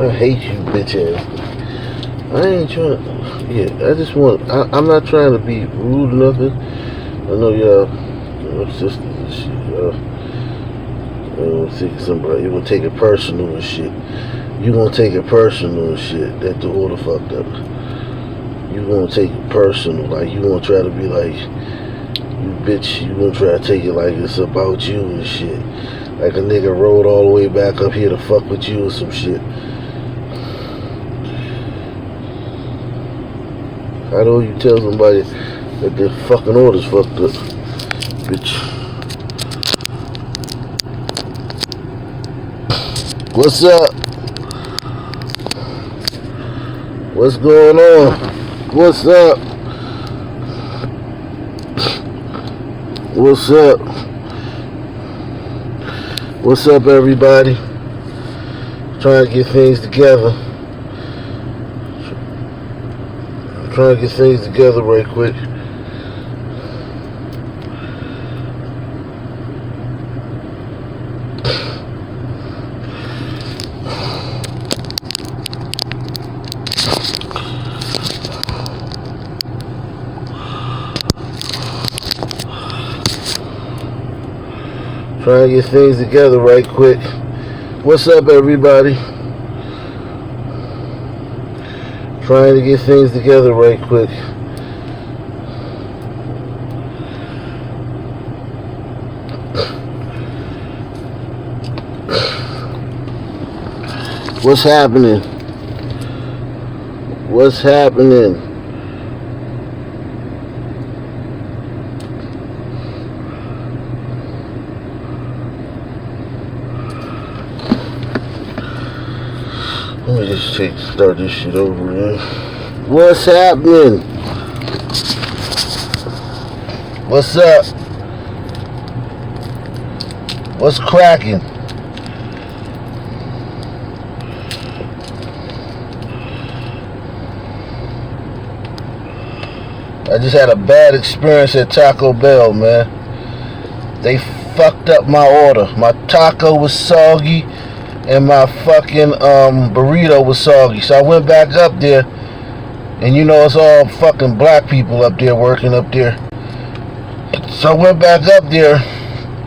I hate you, bitch ass. I ain't trying. Yeah, I just want. I'm not trying to be rude or nothing. I know y'all, sisters and shit. Y'all think somebody, you gonna take it personal and shit. You gonna take it personal and shit. That the order fucked up. You gonna take it personal, like you gonna try to be like, you bitch. You gonna try to take it like it's about you and shit. Like a nigga rode all the way back up here to fuck with you or some shit. How do you tell somebody that their fucking order's fucked up, bitch? What's up? What's going on? What's up? What's up? What's up, everybody? Trying to get things together. Trying to get things together right quick. Trying to get things together right quick. What's up, everybody? Trying to get things together right quick. What's happening? What's happening? Let me just start this shit over, man. What's happening? What's up? What's cracking? I just had a bad experience at Taco Bell, man. They fucked up my order. My taco was soggy and my fucking burrito was soggy. So I went back up there, and you know it's all fucking black people up there working up there. So I went back up there,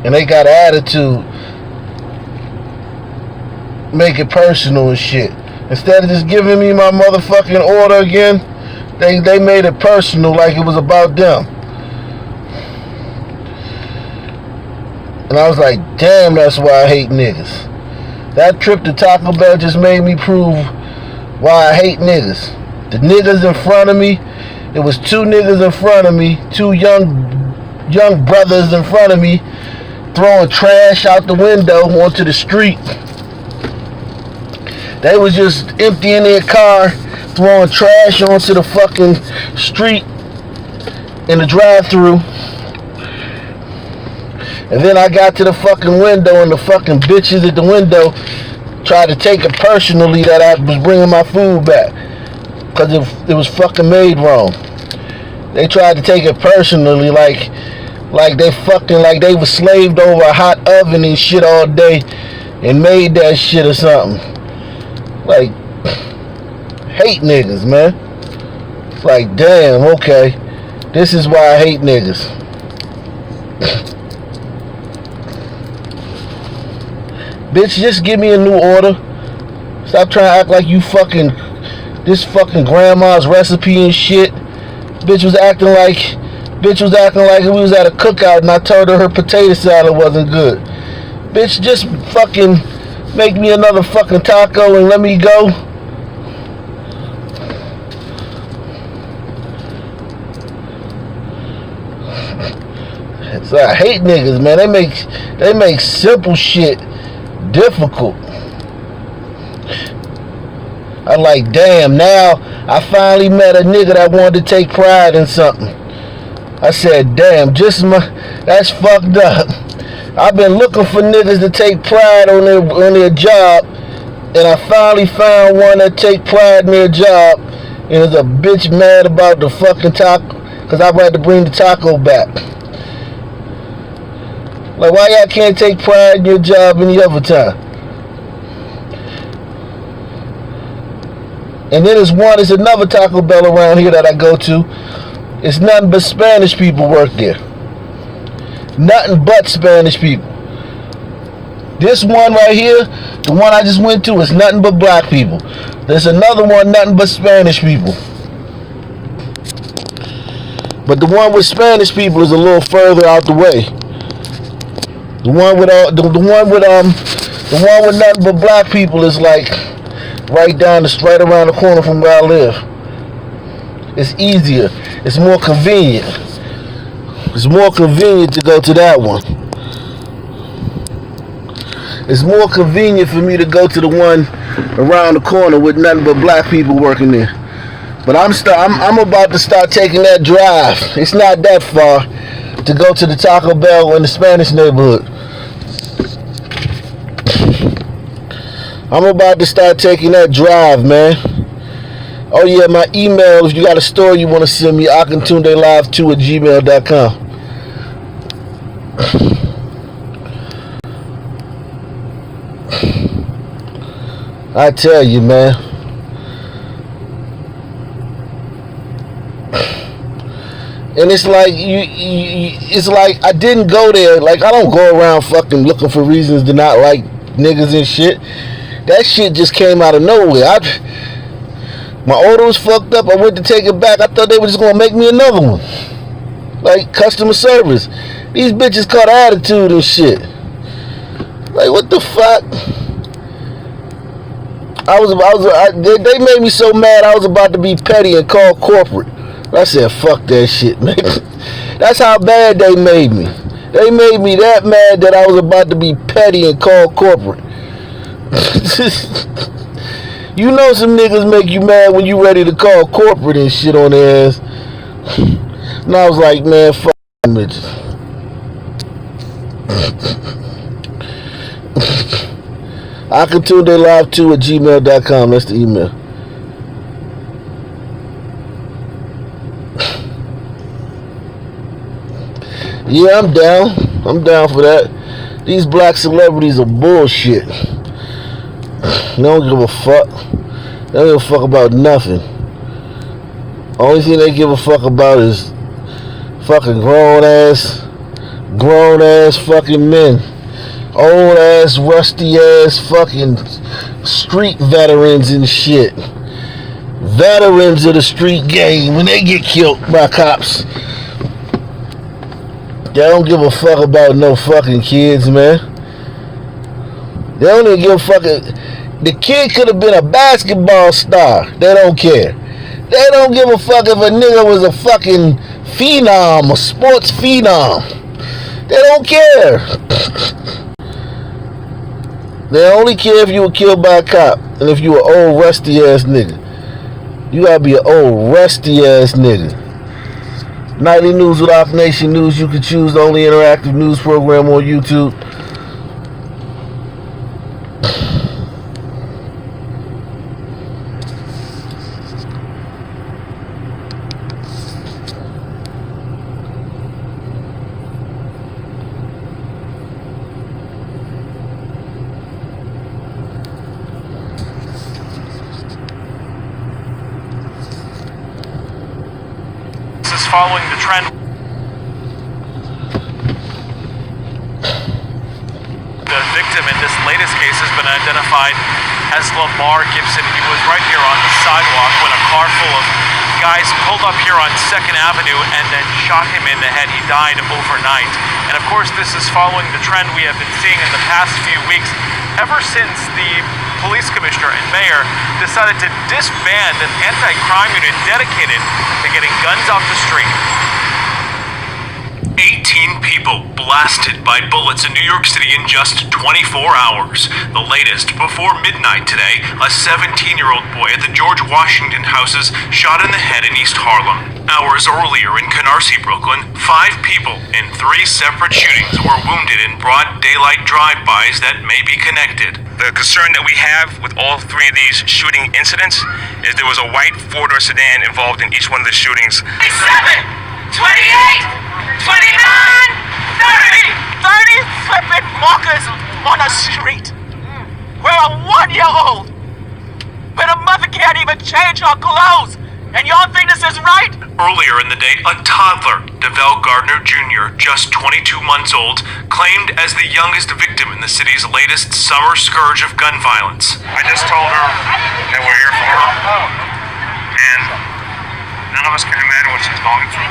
and they got attitude. Make it personal and shit. Instead of just giving me my motherfucking order again, they made it personal like it was about them. And I was like, damn, that's why I hate niggas. That trip to Taco Bell just made me prove why I hate niggas. The niggas in front of me, it was two niggas in front of me, two young brothers in front of me, throwing trash out the window onto the street. They was just emptying their car, throwing trash onto the fucking street in the drive-thru. And then I got to the fucking window, and the fucking bitches at the window tried to take it personally that I was bringing my food back, because it was fucking made wrong. They tried to take it personally like they was slaved over a hot oven and shit all day and made that shit or something. Like, hate niggas, man. It's like, damn, okay. This is why I hate niggas. Bitch, just give me a new order. Stop trying to act like you fucking this fucking grandma's recipe and shit. Bitch was acting like we was at a cookout and I told her potato salad wasn't good. Bitch, just fucking make me another fucking taco and let me go. So I hate niggas, man. They make simple shit difficult. I'm like, damn, now I finally met a nigga that wanted to take pride in something. I said, damn, that's fucked up. I've been looking for niggas to take pride on their job, and I finally found one that take pride in their job, and is a bitch mad about the fucking taco, because I had to bring the taco back. Like, why y'all can't take pride in your job any other time? And then there's another Taco Bell around here that I go to. It's nothing but Spanish people work there. Nothing but Spanish people. This one right here, the one I just went to, is nothing but black people. There's another one, nothing but Spanish people. But the one with Spanish people is a little further out the way. The one with nothing but black people is like right around the corner from where I live. It's easier. It's more convenient. It's more convenient to go to that one. It's more convenient for me to go to the one around the corner with nothing but black people working there. But I'm about to start taking that drive. It's not that far to go to the Taco Bell in the Spanish neighborhood. I'm about to start taking that drive, man. Oh yeah, my email, if you got a story you want to send me, akintunde2@gmail.com. I tell you, man. And it's like it's like I didn't go there. Like, I don't go around fucking looking for reasons to not like niggas and shit. That shit just came out of nowhere. My order was fucked up. I went to take it back. I thought they were just gonna make me another one. Like customer service. These bitches caught attitude and shit. Like, what the fuck? They made me so mad I was about to be petty and call corporate. I said, fuck that shit, man. That's how bad they made me. They made me that mad that I was about to be petty and call corporate. You know some niggas make you mad when you ready to call corporate and shit on their ass. And I was like, man, fuck them bitches. akintunde2@gmail.com. That's the email. Yeah, I'm down. I'm down for that. These black celebrities are bullshit. They don't give a fuck. They don't give a fuck about nothing. Only thing they give a fuck about is fucking grown ass fucking men. Old ass, rusty ass fucking street veterans and shit. Veterans of the street game when they get killed by cops. They don't give a fuck about no fucking kids, man. They don't even give a fucking... The kid could have been a basketball star. They don't care. They don't give a fuck if a nigga was a fucking phenom, a sports phenom. They don't care. They only care if you were killed by a cop and if you were an old rusty ass nigga. You gotta be an old rusty ass nigga. Nightly News with Off Nation News. You can choose the only interactive news program on YouTube. Following the trend, the victim in this latest case has been identified as Lamar Gibson. He was right here on the sidewalk when a car full of guys pulled up here on 2nd Avenue and then shot him in the head. He died overnight. And of course, this is following the trend we have been seeing in the past few weeks. ever since the police commissioner and mayor decided to disband an anti-crime unit dedicated to getting guns off the street. 18 people blasted by bullets in New York City in just 24 hours. The latest, before midnight today, a 17-year-old boy at the George Washington houses shot in the head in East Harlem. Hours earlier in Canarsie, Brooklyn, 5 people in 3 separate shootings were wounded in broad daylight drive-bys that may be connected. The concern that we have with all 3 of these shooting incidents is there was a white 4-door sedan involved in each one of the shootings. 27, 28, 29, 30 flipping walkers on a street where a 1-year-old, where a mother can't even change her clothes, and y'all think this is right? Earlier in the day, a toddler, DeVell Gardner Jr., just 22 months old, claimed as the youngest victim in the city's latest summer scourge of gun violence. I just told her that we're here for her, and none of us can imagine what she's going through.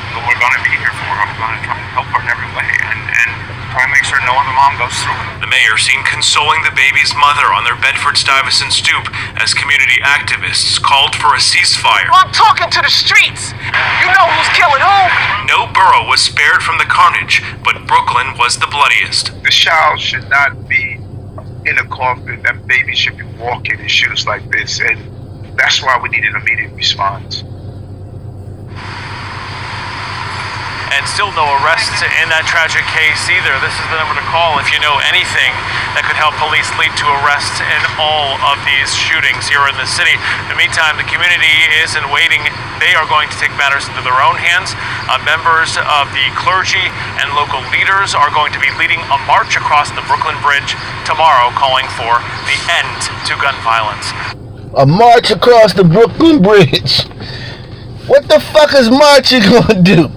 But we're going to be here for her. We're going to try and help her in every way and try and make sure no other mom goes through it. The mayor seen consoling the baby's mother on their Bedford-Stuyvesant stoop as community activists called for a ceasefire. I'm talking to the streets. You know who's killing who? No borough was spared from the carnage, but Brooklyn was the bloodiest. The child should not be in a coffin. That baby should be walking in shoes like this, and that's why we need an immediate response. And still no arrests in that tragic case either. This is the number to call if you know anything that could help police lead to arrests in all of these shootings here in the city. In the meantime, the community isn't waiting. They are going to take matters into their own hands. Members of the clergy and local leaders are going to be leading a march across the Brooklyn Bridge tomorrow, calling for the end to gun violence. A march across the Brooklyn Bridge. What the fuck is marching gonna do?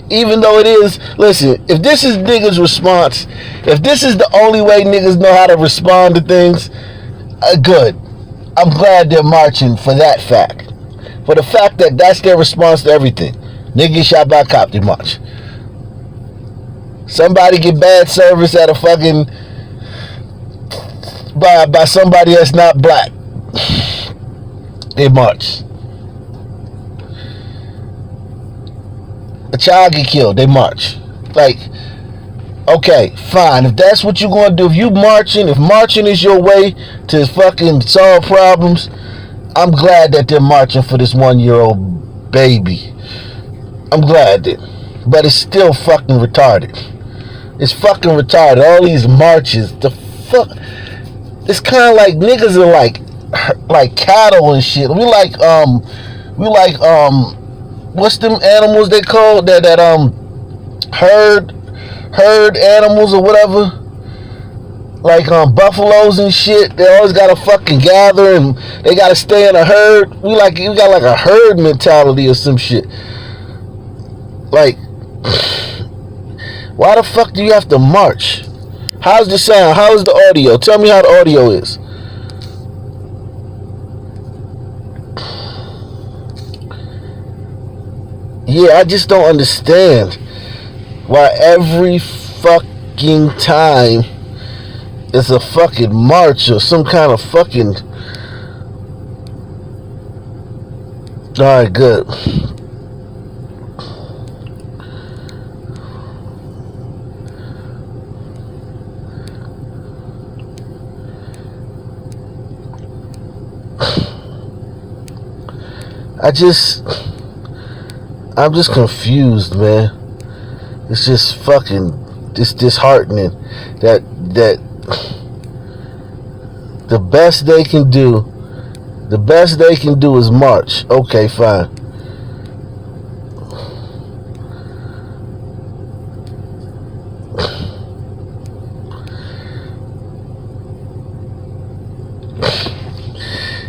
Even though it is, listen, if this is niggas' response, if this is the only way niggas know how to respond to things, good. I'm glad they're marching for that fact. For the fact that that's their response to everything. Nigga get shot by a cop, they march. Somebody get bad service at a fucking, by somebody that's not black, they march. A child get killed, they march. Like, okay, fine. If that's what you're going to do, if marching is your way to fucking solve problems, I'm glad that they're marching for this 1-year-old baby. I'm glad that. But it's still fucking retarded. It's fucking retarded. All these marches, the fuck. It's kind of like niggas are like cattle and shit. We like what's them animals they call that herd animals or whatever, like buffaloes and shit. They always gotta fucking gather and they gotta stay in a herd. We got like a herd mentality or some shit. Like, why the fuck do you have to march? How's the sound? How's the audio? Tell me how the audio is. Yeah, I just don't understand why every fucking time it's a fucking march or some kind of fucking... Alright, good. I'm just confused, man. It's just fucking disheartening that the best they can do is march. Okay, fine.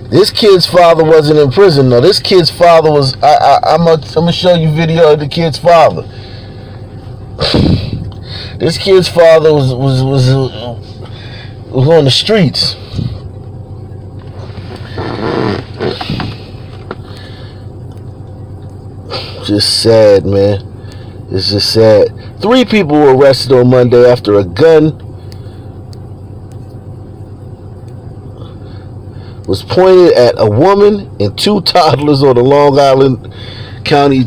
This kid's father wasn't in prison, though. This kid's father was... I'm gonna show you video of the kid's father. This kid's father was on the streets. Just sad, man. It's just sad. 3 people were arrested on Monday after a gun was pointed at a woman and 2 toddlers on the Long Island County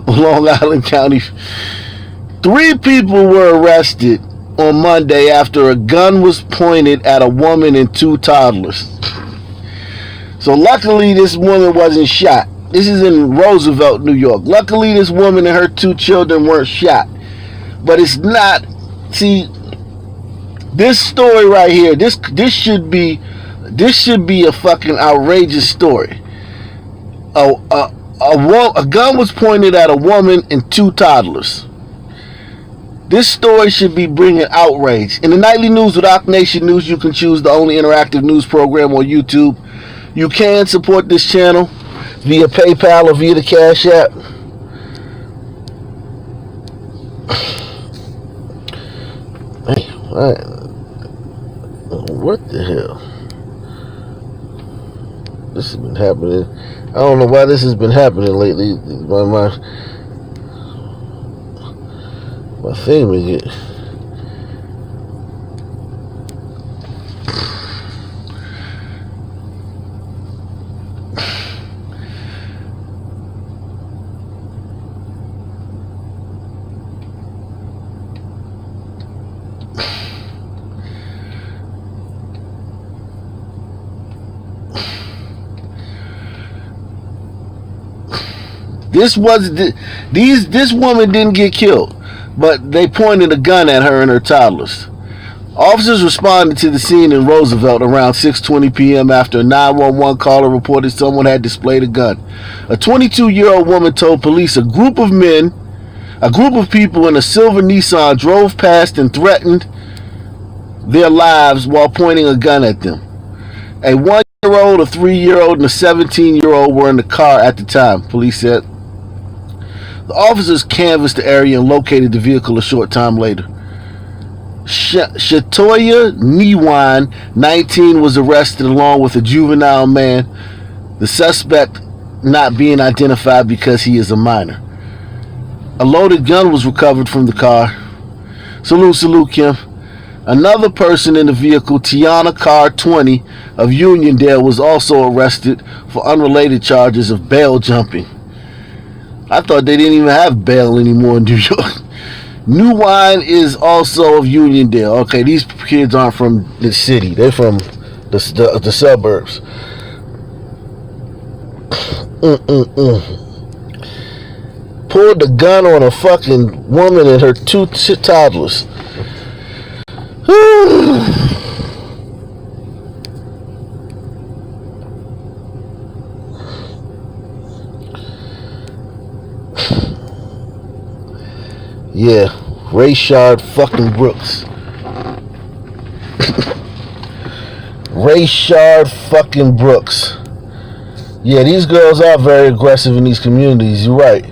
Long Island County. 3 people were arrested on Monday after a gun was pointed at a woman and 2 toddlers. So luckily this woman wasn't shot. This is in Roosevelt, New York. Luckily this woman and her 2 children weren't shot. But it's not. See, this story right here, this should be a fucking outrageous story. A gun was pointed at a woman and 2 toddlers. This story should be bringing outrage. In the nightly news with Ock Nation News, you can choose the only interactive news program on YouTube. You can support this channel via PayPal or via the Cash App. What the hell? This has been happening. I don't know why this has been happening lately. My thing is it. This woman didn't get killed, but they pointed a gun at her and her toddlers. Officers responded to the scene in Roosevelt around 6:20 p.m. after a 911 caller reported someone had displayed a gun. A 22-year-old woman told police a group of people in a silver Nissan drove past and threatened their lives while pointing a gun at them. A 1-year-old, a 3-year-old, and a 17-year-old were in the car at the time, police said. The officers canvassed the area and located the vehicle a short time later. Shatoya Niwan, 19, was arrested along with a juvenile man, the suspect not being identified because he is a minor. A loaded gun was recovered from the car. Salute, Kim. Another person in the vehicle, Tiana Carr, 20, of Uniondale, was also arrested for unrelated charges of bail jumping. I thought they didn't even have bail anymore in New York. New Wine is also of Uniondale. Okay, these kids aren't from the city. They're from the suburbs. Pulled the gun on a fucking woman and her 2 toddlers. Yeah, Rayshard fucking Brooks. Rayshard fucking Brooks. Yeah, these girls are very aggressive in these communities. You're right.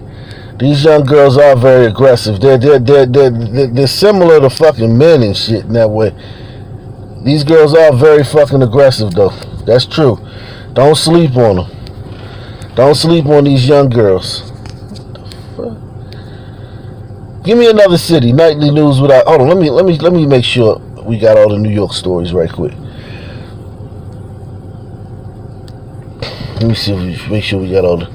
These young girls are very aggressive. They're similar to fucking men and shit in that way. These girls are very fucking aggressive though. That's true. Don't sleep on them. Don't sleep on these young girls. Give me another city. Nightly news without. Hold on. Let me make sure we got all the New York stories right quick. Let me see if we make sure we got all the.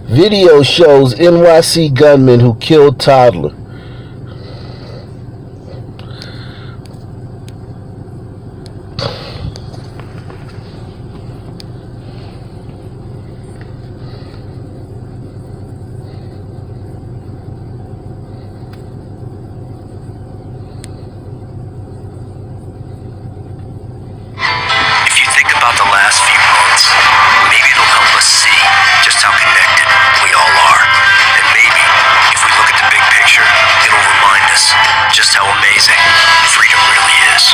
Video shows NYC gunman who killed toddler. about the last few months. Maybe it'll help us see just how connected we all are. And maybe, if we look at the big picture, it'll remind us just how amazing freedom really is.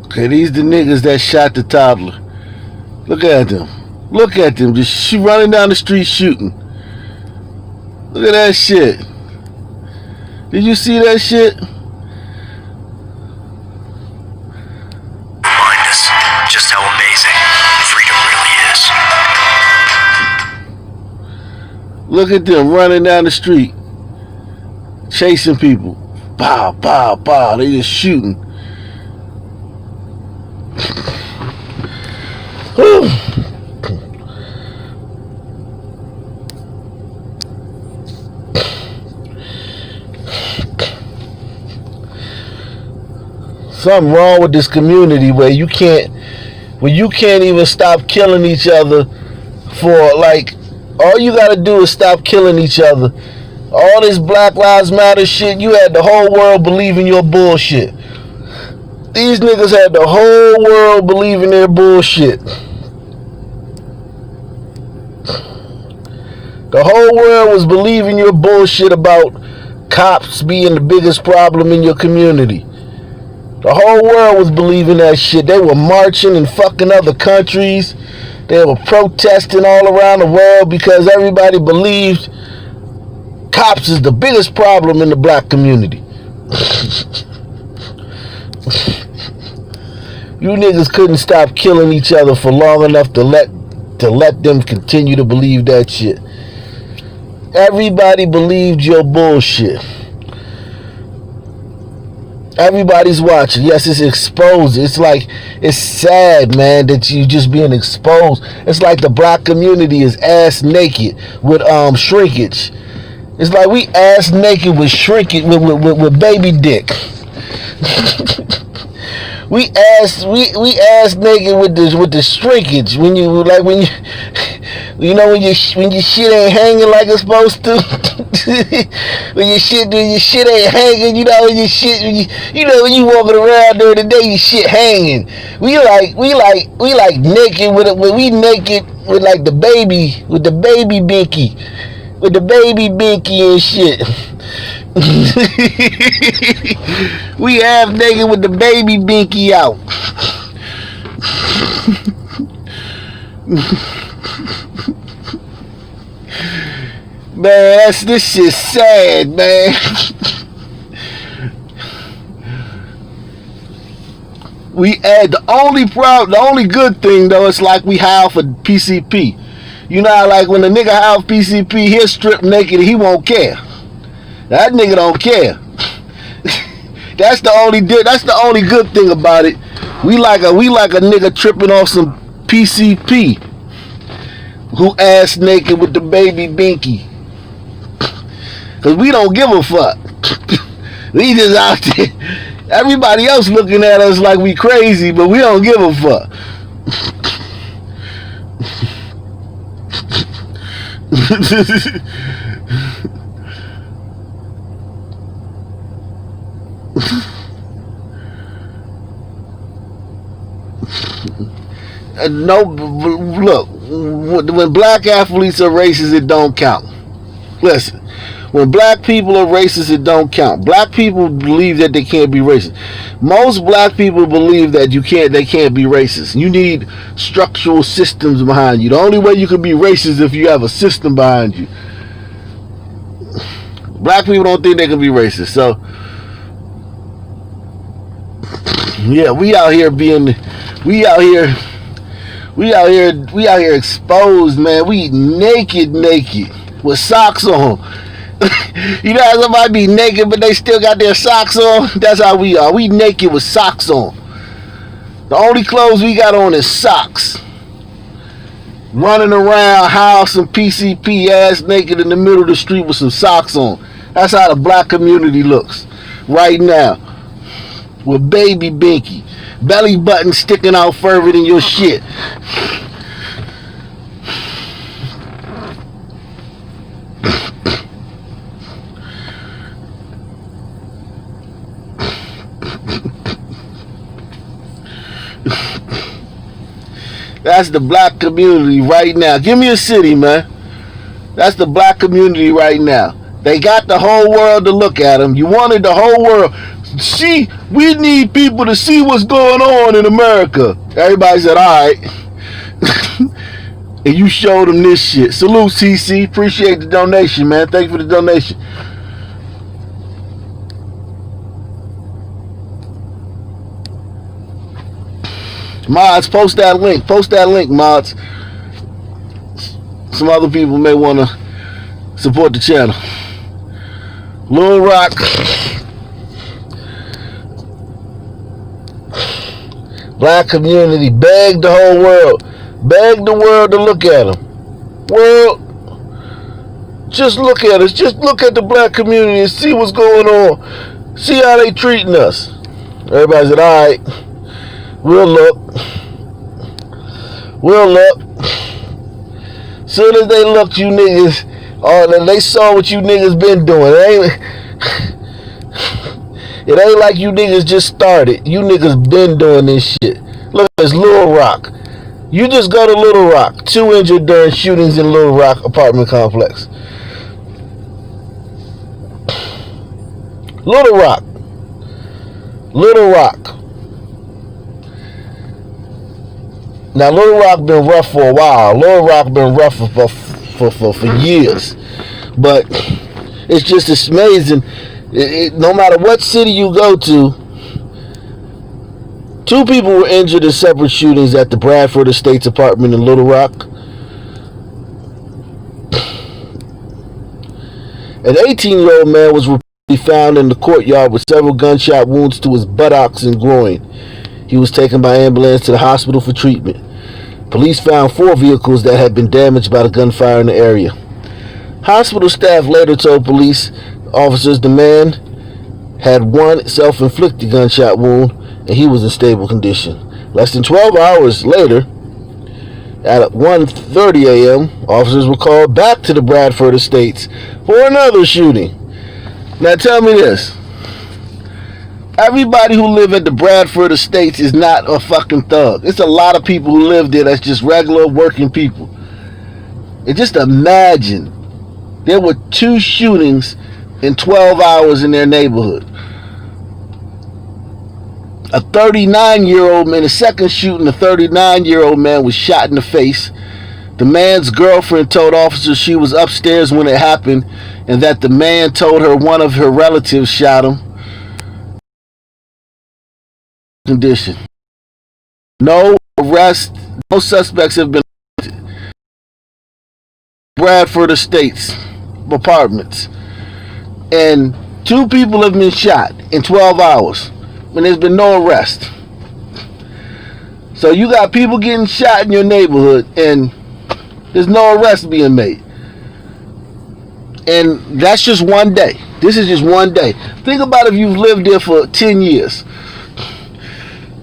Okay, these the niggas that shot the toddler. Look at them. Look at them, just running down the street shooting. Look at that shit. Did you see that shit? Remind us just how amazing freedom really is. Look at them running down the street, chasing people. Pow, pow, pow. They just shooting. Something wrong with this community where you can't even stop killing each other for, like, all you gotta do is stop killing each other. All this Black Lives Matter shit, you had the whole world believing your bullshit. These niggas had the whole world believing their bullshit. The whole world was believing your bullshit about cops being the biggest problem in your community. The whole world was believing that shit. They were marching in fucking other countries. They were protesting all around the world because everybody believed cops is the biggest problem in the black community. You niggas couldn't stop killing each other for long enough to let them continue to believe that shit. Everybody believed your bullshit. Everybody's watching. Yes, it's exposed. It's like, it's sad, man, that you just being exposed. It's like the black community is ass naked with shrinkage. It's like we ass naked with shrinkage with baby dick. we ass naked with the shrinkage when your shit ain't hanging like it's supposed to. when your shit ain't hanging, when you walking around during the day, your shit hanging. We like naked we naked with like the baby binky. With the baby binky and shit. We half naked with the baby binky out. Man, this shit's sad, man. We add the only good thing though, it's like we have for PCP. You know how, like, when a nigga have PCP, he'll strip naked and he won't care. That nigga don't care. That's the only good thing about it. We like a nigga tripping off some PCP who ass naked with the baby binky. Cause we don't give a fuck. We just out there. Everybody else looking at us like we crazy, but we don't give a fuck. No, look, when black athletes are racist, it don't count. Listen, when black people are racist, it don't count. Black people believe that they can't be racist. Most black people believe that they can't be racist. You need structural systems behind you. The only way you can be racist is if you have a system behind you. Black people don't think they can be racist. So, yeah, we out here exposed, man. We naked with socks on. You know how somebody be naked but they still got their socks on? That's how we are. We naked with socks on. The only clothes we got on is socks. Running around house and PCP ass naked in the middle of the street with some socks on. That's how the black community looks right now. With baby binky. Belly button sticking out further than your shit. That's the black community right now. Give me a city, man. That's the black community right now. They got the whole world to look at them. You wanted the whole world. See, we need people to see what's going on in America. Everybody said, all right. And you showed them this shit. Salute, CC. Appreciate the donation, man. Thank you for the donation. Mods, post that link. Post that link, mods. Some other people may want to support the channel. Lil Rock. Black community. Beg the whole world. Beg the world to look at them. World, just look at us. Just look at the black community and see what's going on. See how they treating us. Everybody said, all right. We'll look. We'll look. Soon as they looked, you niggas, they saw what you niggas been doing. It ain't like you niggas just started. You niggas been doing this shit. Look at this Little Rock. You just go to Little Rock. 2 injured during shootings in Little Rock apartment complex. Little Rock. Little Rock. Now, Little Rock been rough for a while. Little Rock been rough for years. But it's just amazing. No matter what city you go to, 2 people were injured in separate shootings at the Bradford Estates apartment in Little Rock. An 18-year-old man was reportedly found in the courtyard with several gunshot wounds to his buttocks and groin. He was taken by ambulance to the hospital for treatment. Police found 4 vehicles that had been damaged by the gunfire in the area. Hospital staff later told police officers the man had 1 self-inflicted gunshot wound and he was in stable condition. Less than 12 hours later, at 1:30 a.m., officers were called back to the Bradford Estates for another shooting. Now tell me this. Everybody who live at the Bradford Estates is not a fucking thug. It's a lot of people who live there that's just regular working people. And just imagine there were 2 shootings in 12 hours in their neighborhood. A 39-year-old man, the second shooting, a 39-year-old man was shot in the face. The man's girlfriend told officers she was upstairs when it happened and that the man told her one of her relatives shot him. Condition. No arrest, no suspects have been arrested. Bradford Estates apartments. And 2 people have been shot in 12 hours. And there's been no arrest. So you got people getting shot in your neighborhood and there's no arrest being made. And that's just one day. This is just one day. Think about if you've lived there for 10 years.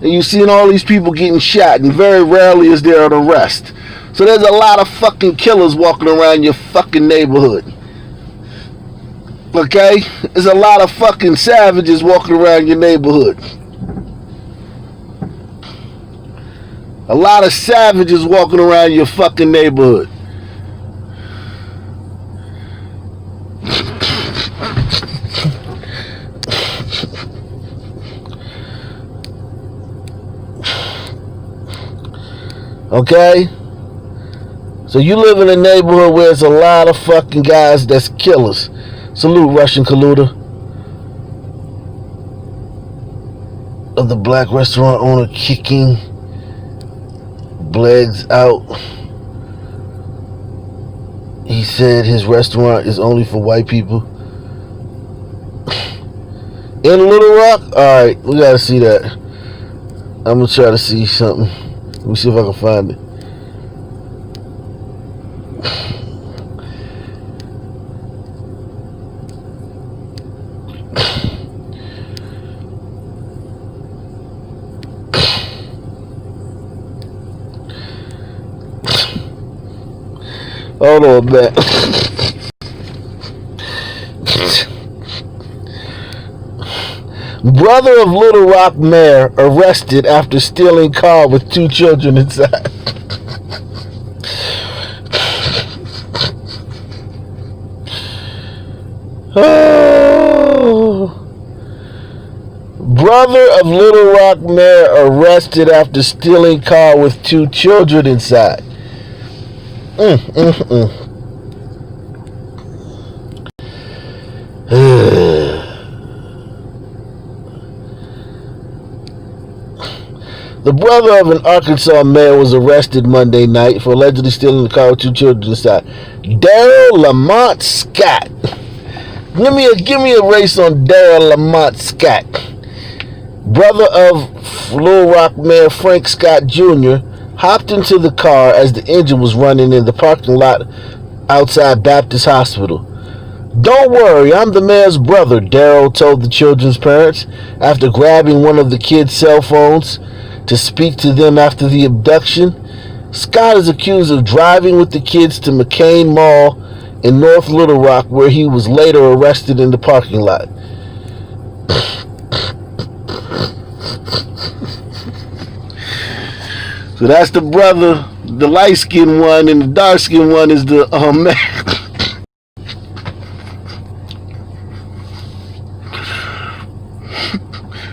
And you've seen all these people getting shot and very rarely is there an arrest. So there's a lot of fucking killers walking around your fucking neighborhood. Okay? There's a lot of fucking savages walking around your neighborhood. A lot of savages walking around your fucking neighborhood. Okay? So you live in a neighborhood where there's a lot of fucking guys that's killers. Salute, Russian Kaluta. Of the black restaurant owner kicking legs out. He said his restaurant is only for white people. In Little Rock? Alright, we gotta see that. I'm gonna try to see something. Let me see if I can find it. Hold on, man. Brother of Little Rock mayor arrested after stealing car with 2 children inside. Oh. Brother of Little Rock mayor arrested after stealing car with 2 children inside. The brother of an Arkansas mayor was arrested Monday night for allegedly stealing the car with 2 children inside. Daryl Lamont Scott. Give me a race on Daryl Lamont Scott. Brother of Little Rock Mayor Frank Scott Jr. hopped into the car as the engine was running in the parking lot outside Baptist Hospital. "Don't worry, I'm the mayor's brother," Daryl told the children's parents after grabbing one of the kids' cell phones to speak to them after the abduction. Scott is accused of driving with the kids to McCain Mall in North Little Rock, where he was later arrested in the parking lot. So that's the brother, the light-skinned one, and the dark-skinned one is the man.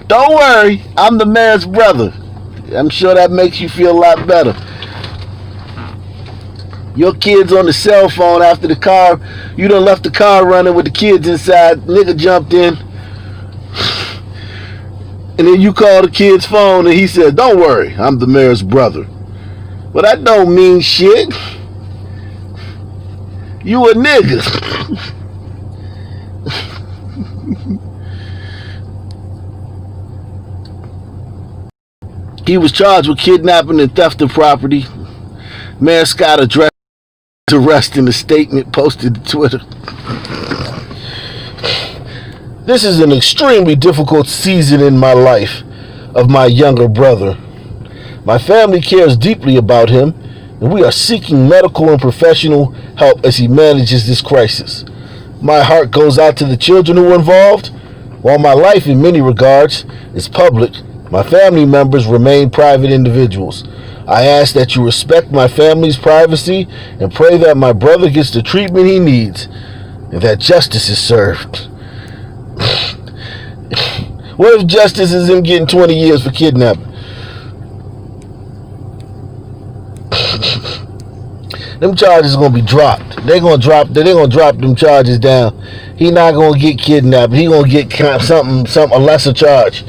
Don't worry, I'm the mayor's brother. I'm sure that makes you feel a lot better. Your kid's on the cell phone after the car. You done left the car running with the kids inside. Nigga jumped in. And then you call the kid's phone and he said, "Don't worry, I'm the mayor's brother." Well, that don't mean shit. You a nigga. He was charged with kidnapping and theft of property. Mayor Scott addressed the arrest in a statement posted to Twitter. "This is an extremely difficult season in my life of my younger brother. My family cares deeply about him, and we are seeking medical and professional help as he manages this crisis. My heart goes out to the children who were involved. While my life in many regards is public, my family members remain private individuals. I ask that you respect my family's privacy and pray that my brother gets the treatment he needs and that justice is served." What if justice is him getting 20 years for kidnapping? Them charges are gonna be dropped. They're gonna drop them charges down. He not gonna get kidnapped. He gonna get something a lesser charge.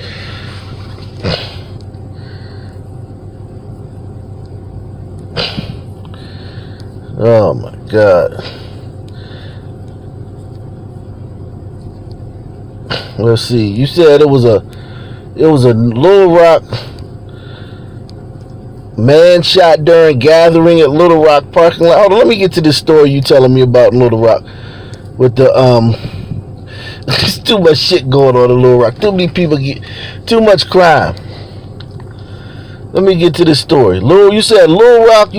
Oh my God. Let's see. You said it was a Little Rock man shot during gathering at Little Rock parking lot. Hold on, let me get to this story you telling me about in Little Rock. With the there's too much shit going on in Little Rock. Too many people too much crime. Let me get to this story. You said Little Rock.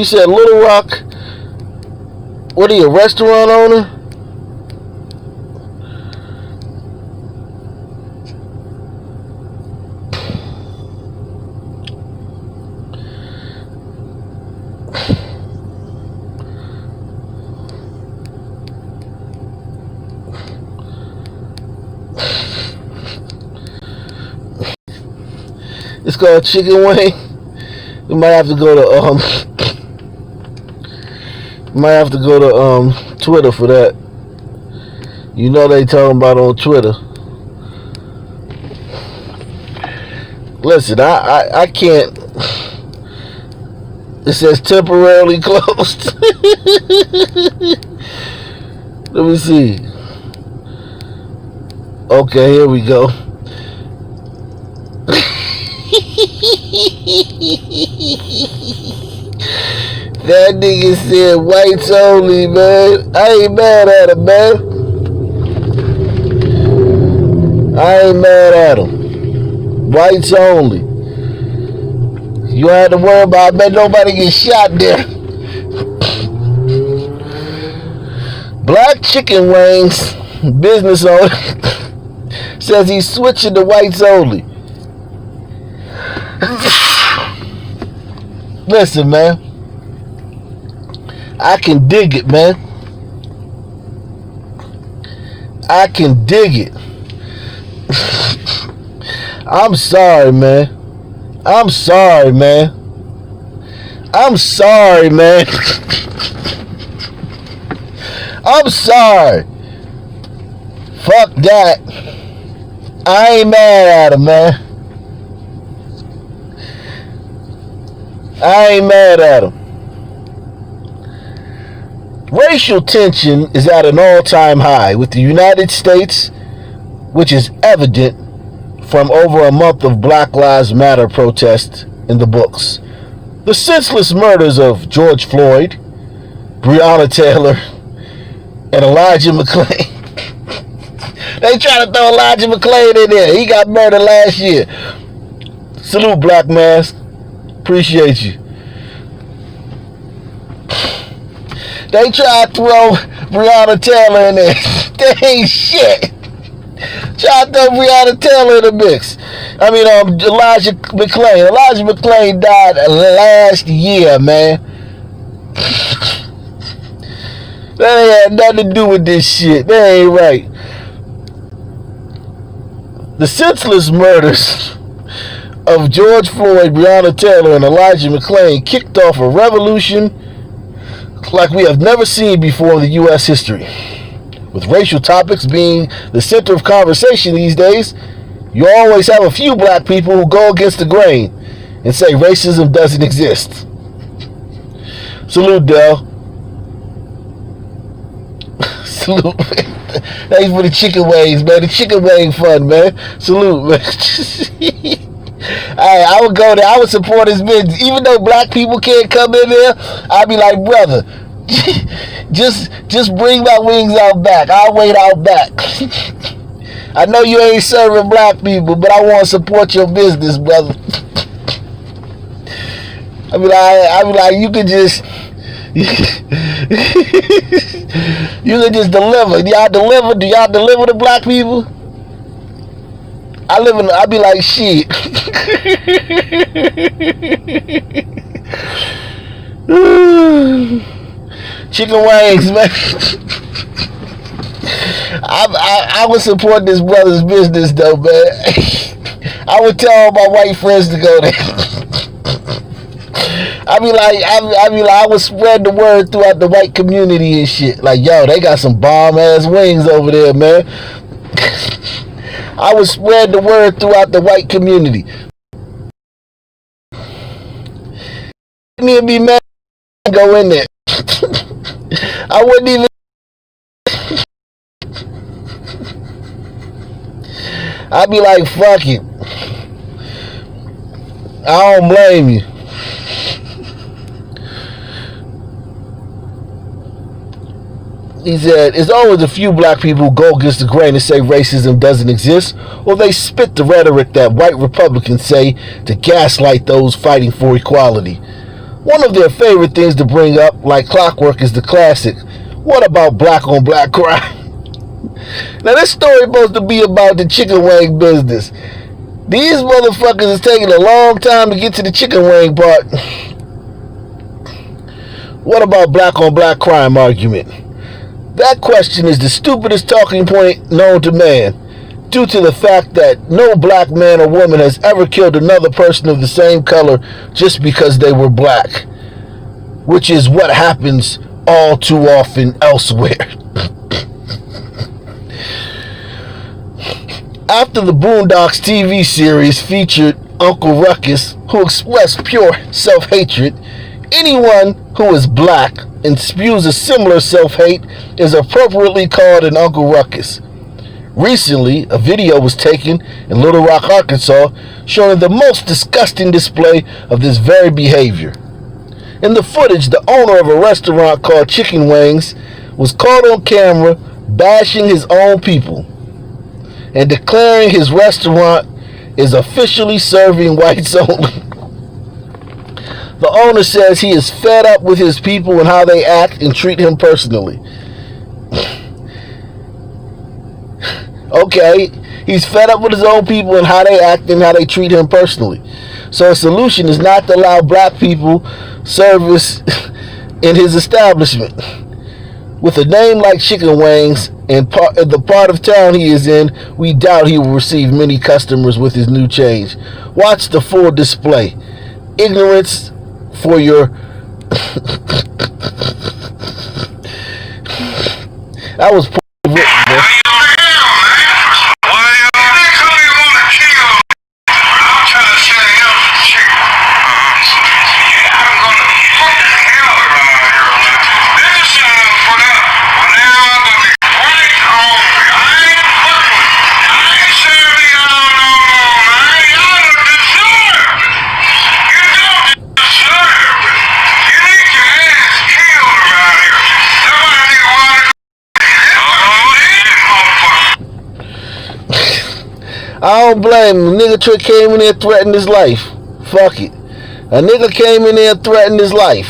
What are you, a restaurant owner? It's called Chicken Wing. You might have to go to Twitter for that. You know they talking about on Twitter. Listen, I can't. It says temporarily closed. Let me see. Okay, here we go. That nigga said whites only, man. I ain't mad at him, man. I ain't mad at him. Whites only. You don't have to worry about, I bet nobody get shot there. Black Chicken Wings business owner says he's switching to whites only. Listen, man. I can dig it, man. I can dig it. I'm sorry, man. I'm sorry, man. I'm sorry, man. I'm sorry. Fuck that. I ain't mad at him, man. I ain't mad at him. Racial tension is at an all-time high with the United States, which is evident from over a month of Black Lives Matter protests in the books. The senseless murders of George Floyd, Breonna Taylor, and Elijah McClain. They try to throw Elijah McClain in there. He got murdered last year. Salute, Black Mask. Appreciate you. They tried to throw Breonna Taylor in there. They ain't shit. Try to throw Breonna Taylor in the mix. Elijah McClain. Elijah McClain died last year, man. That ain't had nothing to do with this shit. That ain't right. The senseless murders of George Floyd, Breonna Taylor, and Elijah McClain kicked off a revolution like we have never seen before in the U.S. history. With racial topics being the center of conversation these days, you always have a few black people who go against the grain and say racism doesn't exist. Salute, Del. Salute. Thanks for the chicken wings, man. The chicken wing fun, man. Salute, man. I would go there. I would support his business. Even though black people can't come in there, I'd be like, brother, just bring my wings out back. I'll wait out back. I know you ain't serving black people, but I want to support your business, brother. I be like, you could just deliver. Do y'all deliver to black people? I be like, shit. Chicken wings, man. I would support this brother's business though, man. I would tell all my white friends to go there. I would spread the word throughout the white community and shit. Like, yo, they got some bomb ass wings over there, man. I would spread the word throughout the white community. Me be mad and go in there. I wouldn't even. I'd be like, fuck it. I don't blame you. He said, it's always a few black people who go against the grain and say racism doesn't exist, or they spit the rhetoric that white Republicans say to gaslight those fighting for equality. One of their favorite things to bring up, like clockwork, is the classic, what about black on black crime? Now this story is supposed to be about the chicken wing business. These motherfuckers is taking a long time to get to the chicken wing part. What about black on black crime argument? That question is the stupidest talking point known to man, due to the fact that no black man or woman has ever killed another person of the same color just because they were black, which is what happens all too often elsewhere. After the Boondocks TV series featured Uncle Ruckus, who expressed pure self-hatred, anyone who is black and spews a similar self-hate is appropriately called an Uncle Ruckus. Recently, a video was taken in Little Rock, Arkansas, showing the most disgusting display of this very behavior. In the footage, the owner of a restaurant called Chicken Wings was caught on camera bashing his own people and declaring his restaurant is officially serving whites only. The owner says he is fed up with his people and how they act and treat him personally. Okay, he's fed up with his own people and how they act and how they treat him personally. So a solution is not to allow black people service in his establishment. With a name like Chicken Wings and the part of town he is in, we doubt he will receive many customers with his new change. Watch the full display. Ignorance for your... That was poorly written, bro. I don't blame him. Nigga Trick came in there and threatened his life. Fuck it. A nigga came in there and threatened his life.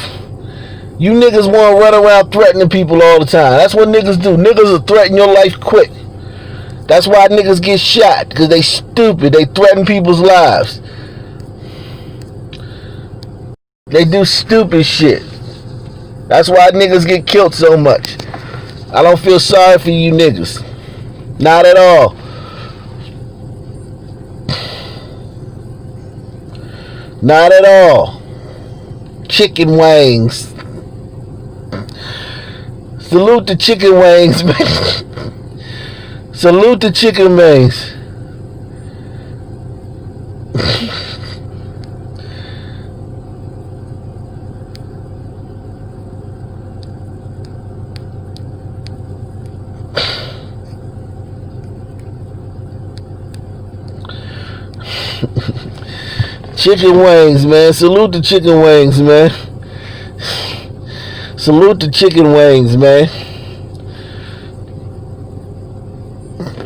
You niggas want to run around threatening people all the time. That's what niggas do. Niggas will threaten your life quick. That's why niggas get shot. Because they stupid. They threaten people's lives. They do stupid shit. That's why niggas get killed so much. I don't feel sorry for you niggas. Not at all. Not at all. Chicken Wings. Salute the Chicken Wings, man. Salute the Chicken Wings. Chicken Wings, man. Salute the Chicken Wings, man. Salute the Chicken Wings, man.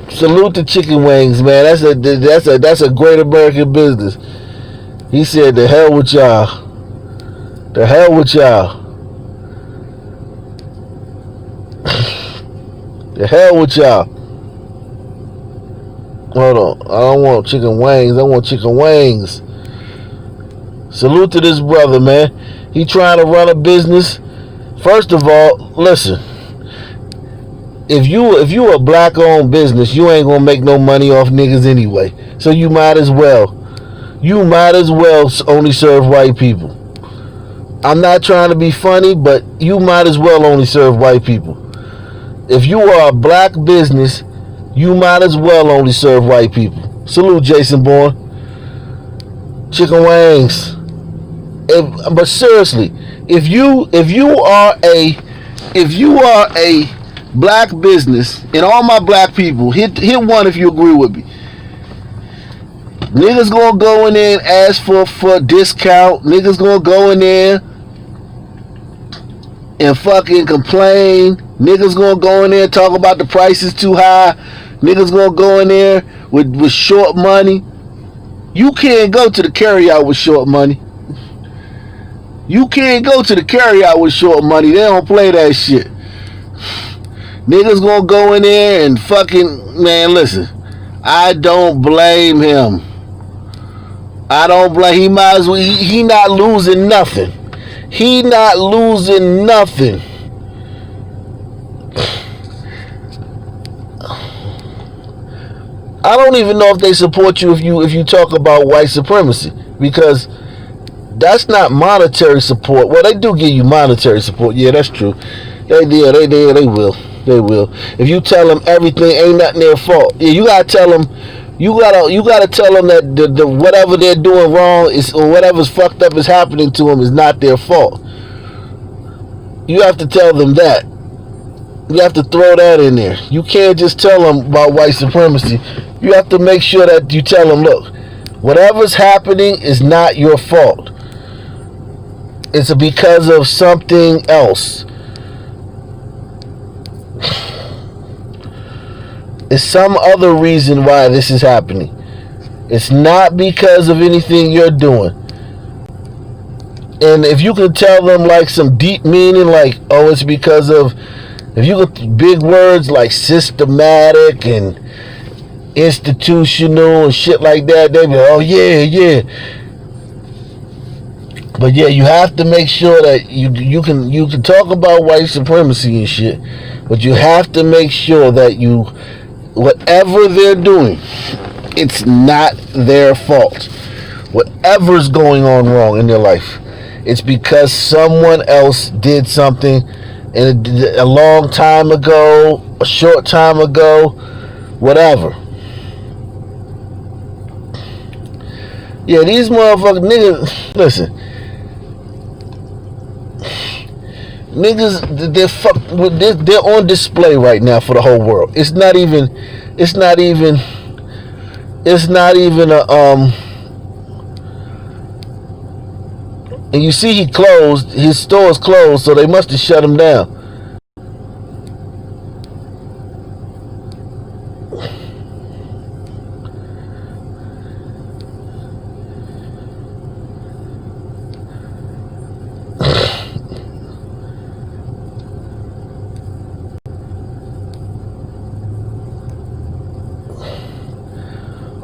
Salute the Chicken Wings, man. That's a great American business. He said, "The hell with y'all. The hell with y'all. The hell with y'all." Hold on. I don't want chicken wings. I want chicken wings. Salute to this brother, man. He trying to run a business. First of all, listen. If you a black-owned business, you ain't gonna make no money off niggas anyway. So you might as well. You might as well only serve white people. I'm not trying to be funny, but you might as well only serve white people. If you are a black business, you might as well only serve white people. Salute, Jason Bourne. Chicken wings. But seriously, if you are a black business, and all my black people, hit one if you agree with me. Niggas gonna go in there and ask for a discount. Niggas gonna go in there and fucking complain. Niggas gonna go in there and talk about the prices too high. Niggas gonna go in there with short money. You can't go to the carryout with short money. You can't go to the carryout with short money. They don't play that shit. Niggas gonna go in there and fucking, man, listen. I don't blame him. I don't blame, he might as well, he not losing nothing. He not losing nothing. I don't even know if they support you if you talk about white supremacy, because that's not monetary support. Well, they do give you monetary support. Yeah, that's true. They will. They will. If you tell them everything ain't nothing their fault, yeah, you gotta tell them. You gotta tell them that the whatever they're doing wrong is, or whatever's fucked up is happening to them is not their fault. You have to tell them that. You have to throw that in there. You can't just tell them about white supremacy. You have to make sure that you tell them, look, whatever's happening is not your fault. It's because of something else. It's some other reason why this is happening. It's not because of anything you're doing. And if you can tell them like some deep meaning, like, oh, it's because of, if you get big words like systematic and institutional and shit like that, they be like, oh yeah. But yeah, you have to make sure that you can talk about white supremacy and shit, but you have to make sure that whatever they're doing, it's not their fault. Whatever's going on wrong in their life, it's because someone else did something a long time ago, a short time ago, whatever. Yeah, these motherfucking niggas, listen. Niggas, they're on display right now for the whole world. It's not even a and you see his store's closed, so they must have shut him down.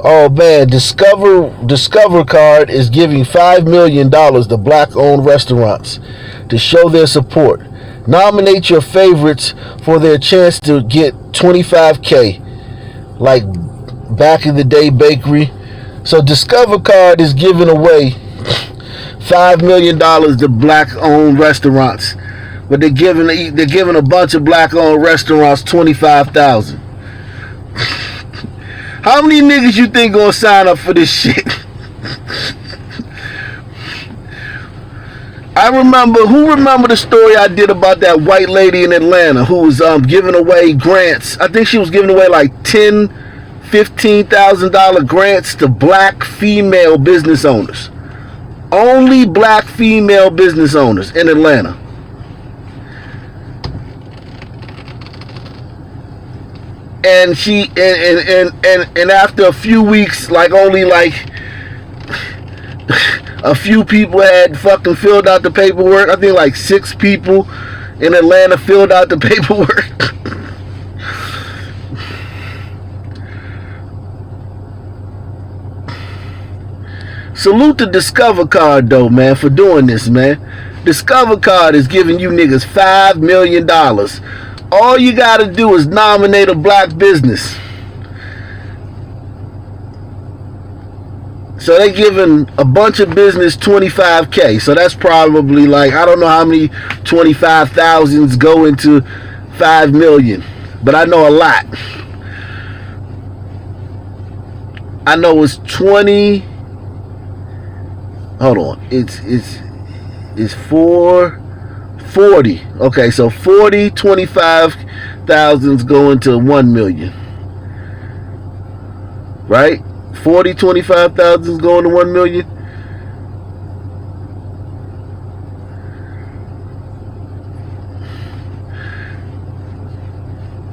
Oh man, Discover Card is giving $5 million to black-owned restaurants to show their support. Nominate your favorites for their chance to get $25K, like back in the day bakery. So Discover Card is giving away $5 million to black-owned restaurants, but they're giving a bunch of black-owned restaurants $25,000. How many niggas you think gonna sign up for this shit? Who remember the story I did about that white lady in Atlanta who was giving away grants? I think she was giving away like $15,000 grants to black female business owners. Only black female business owners in Atlanta. And she and after a few weeks, like only like a few people had fucking filled out the paperwork. I think like 6 people in Atlanta filled out the paperwork. Salute to Discover Card though, man, for doing this, man. Discover Card is giving you niggas $5 million. All you gotta do is nominate a black business. So they giving a bunch of business $25K. So that's probably like, I don't know how many 25,000s go into 5 million, but I know a lot. I know it's 20. Hold on, it's 40. Okay, so 25,000s going to 1 million, right? 25,000s going to 1 million.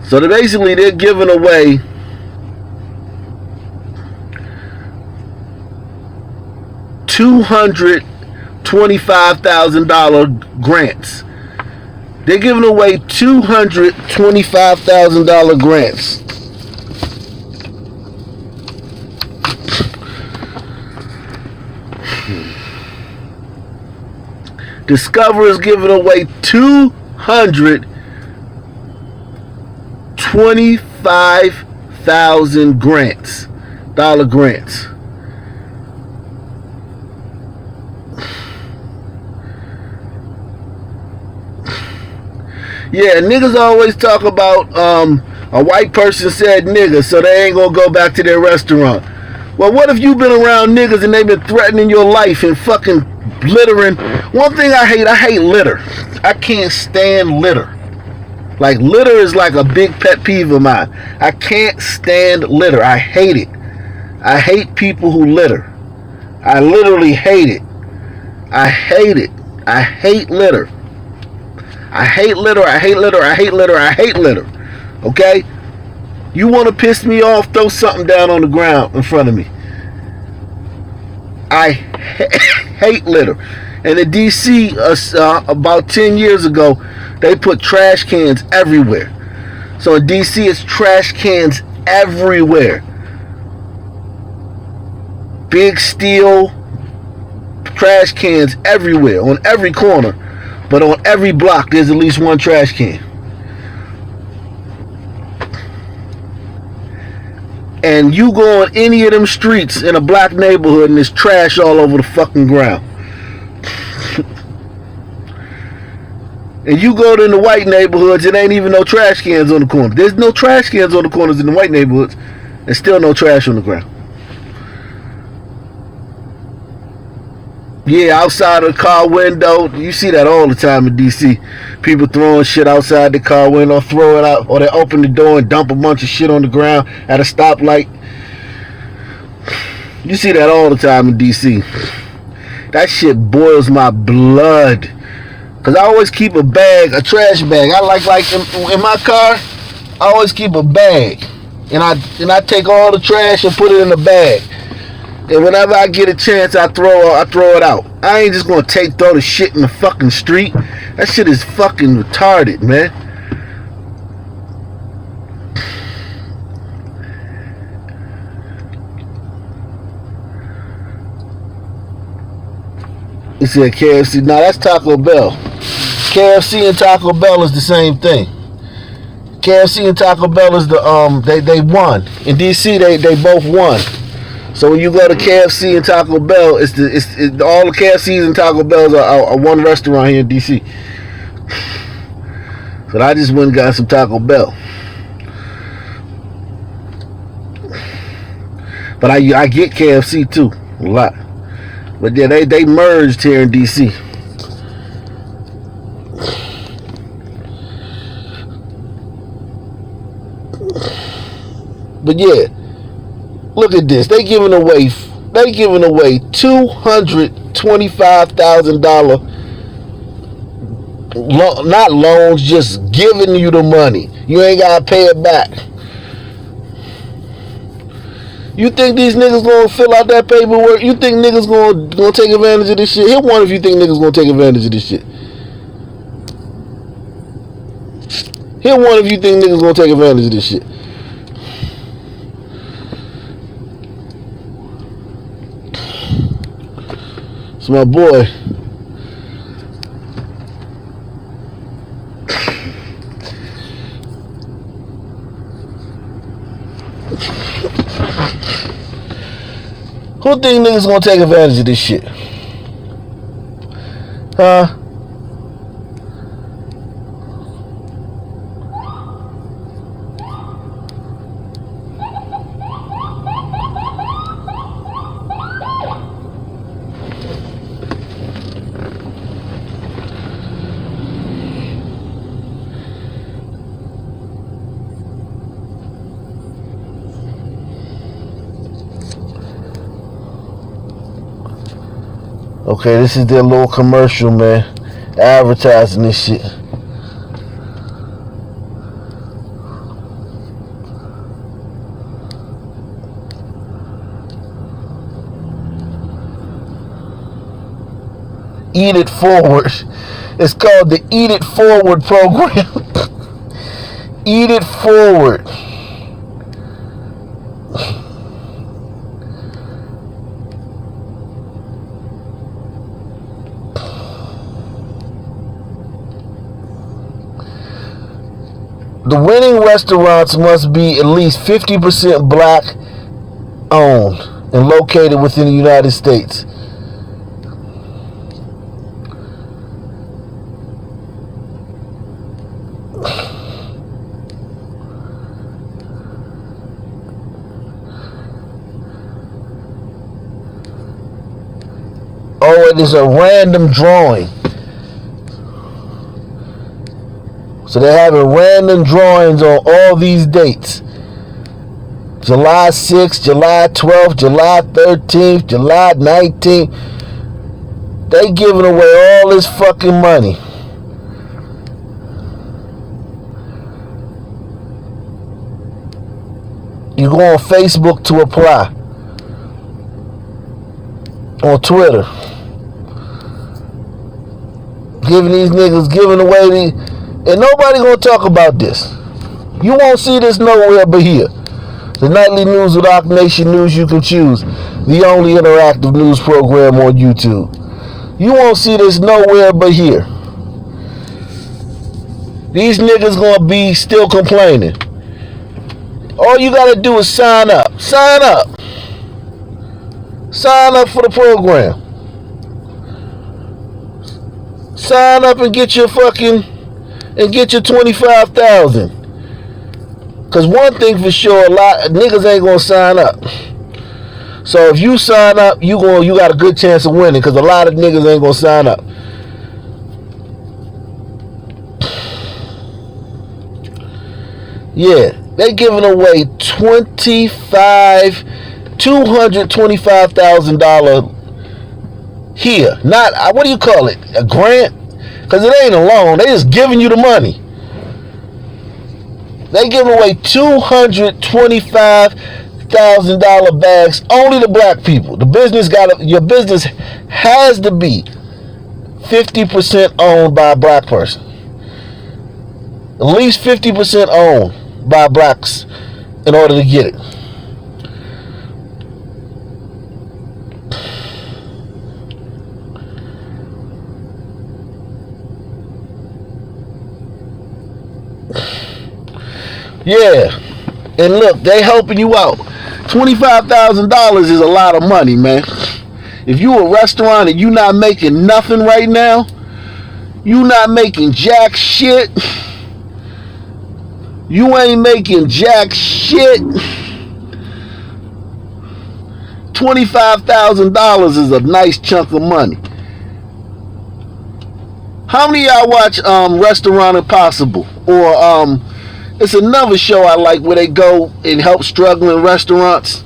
So they're giving away $225,000 grants. They're giving away $225,000 grants. Discover is giving away $225,000 grants. Yeah, niggas always talk about a white person said nigga, so they ain't gonna go back to their restaurant. Well, what if you been around niggas and they've been threatening your life and fucking littering? One thing I hate litter. I can't stand litter. Like, litter is like a big pet peeve of mine. I can't stand litter. I hate it. I hate people who litter. I literally hate it. I hate it. I hate litter. I hate litter, I hate litter, I hate litter, I hate litter. Okay? You want to piss me off, throw something down on the ground in front of me. I hate litter. And in DC, about 10 years ago, they put trash cans everywhere. So in DC, it's trash cans everywhere. Big steel trash cans everywhere, on every corner. But on every block, there's at least one trash can. And you go on any of them streets in a black neighborhood and there's trash all over the fucking ground. And you go to the white neighborhoods, it ain't even no trash cans on the corner. There's no trash cans on the corners in the white neighborhoods, and still no trash on the ground. Yeah, outside of the car window, you see that all the time in DC. People throwing shit outside the car window, throw it out, or they open the door and dump a bunch of shit on the ground at a stoplight. You see that all the time in DC. That shit boils my blood. Cause I always keep a bag, a trash bag. I like in my car, I always keep a bag, and I take all the trash and put it in a bag. And whenever I get a chance, I throw it out. I ain't just gonna throw the shit in the fucking street. That shit is fucking retarded, man. You said KFC. Nah, that's Taco Bell. KFC and Taco Bell is the same thing. KFC and Taco Bell is the they won. In DC they both won. So when you go to KFC and Taco Bell, it's all the KFCs and Taco Bells are one restaurant here in DC. So I just went and got some Taco Bell. But I get KFC too, a lot. But yeah, they merged here in DC. But yeah, look at this. They giving away $225,000 not loans, just giving you the money. You ain't gotta pay it back. You think these niggas gonna fill out that paperwork? You think niggas gonna take advantage of this shit? Hit one if you think niggas gonna take advantage of this shit. Hit one if you think niggas gonna take advantage of this shit. It's my boy. Who think niggas gonna take advantage of this shit? Huh? Okay, this is their little commercial, man. Advertising this shit. Eat It Forward. It's called the Eat It Forward program. Eat It Forward. The winning restaurants must be at least 50% black owned and located within the United States. Oh, it is a random drawing. So they're having random drawings on all these dates. July 6th, July 12th, July 13th, July 19th. They giving away all this fucking money. You go on Facebook to apply. On Twitter. Giving these niggas, giving away these. And nobody gonna talk about this. You won't see this nowhere but here. The nightly news with Rock Nation News You Can Choose. The only interactive news program on YouTube. You won't see this nowhere but here. These niggas gonna be still complaining. All you gotta do is sign up. Sign up. Sign up for the program. Sign up and get your 25,000. Cause one thing for sure, a lot of niggas ain't gonna sign up. So if you sign up, you got a good chance of winning. Cause a lot of niggas ain't gonna sign up. Yeah, they giving away $225,000 here. Not, what do you call it? A grant? Because it ain't a loan. They just giving you the money. They giving away $225,000 bags only to black people. Your business has to be 50% owned by a black person. At least 50% owned by blacks in order to get it. Yeah. And look, they helping you out. $25,000 is a lot of money, man. If you a restaurant and you not making nothing right now, you not making jack shit. You ain't making jack shit. $25,000 is a nice chunk of money. How many of y'all watch Restaurant Impossible? Or it's another show I like where they go and help struggling restaurants.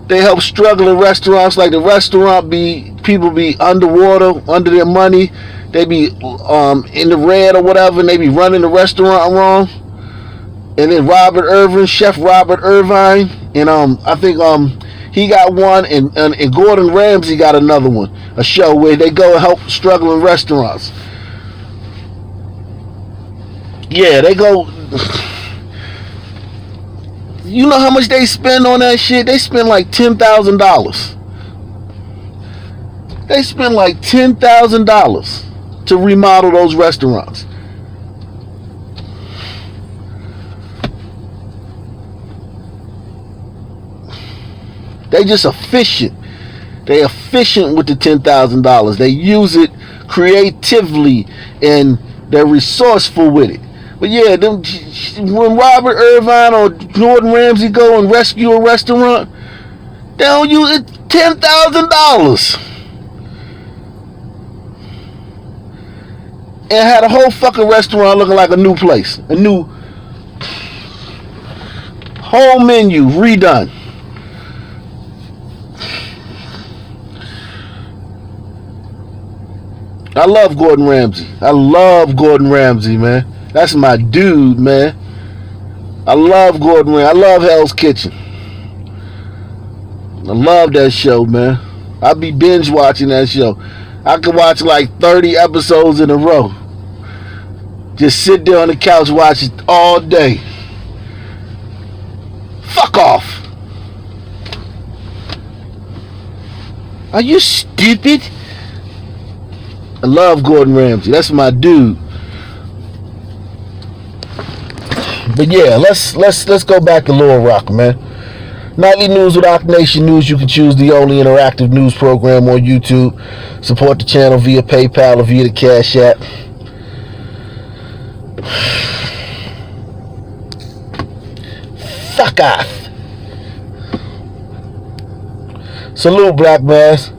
They help struggling restaurants, like the restaurant people be underwater, under their money. They be in the red or whatever, and they be running the restaurant wrong. And then Chef Robert Irvine, and I think he got one, and Gordon Ramsay got another one, a show where they go and help struggling restaurants. Yeah, they go. You know how much they spend on that shit? They spend like $10,000. They spend like $10,000 to remodel those restaurants. They just efficient. They efficient with the $10,000. They use it creatively and they're resourceful with it. But yeah, when Robert Irvine or Gordon Ramsay go and rescue a restaurant, they don't use it. $10,000. And had a whole fucking restaurant looking like a new place. A new whole menu redone. I love Gordon Ramsay. I love Gordon Ramsay, man. That's my dude, man. I love Gordon Ramsay. I love Hell's Kitchen. I love that show, man. I be binge watching that show. I could watch like 30 episodes in a row. Just sit there on the couch, watch it all day. Fuck off. Are you stupid? I love Gordon Ramsay. That's my dude. But yeah, let's go back to Little Rock, man. Nightly News with Rock Nation News. You can choose the only interactive news program on YouTube. Support the channel via PayPal or via the Cash App. Fuck off. Salute, Black Mass.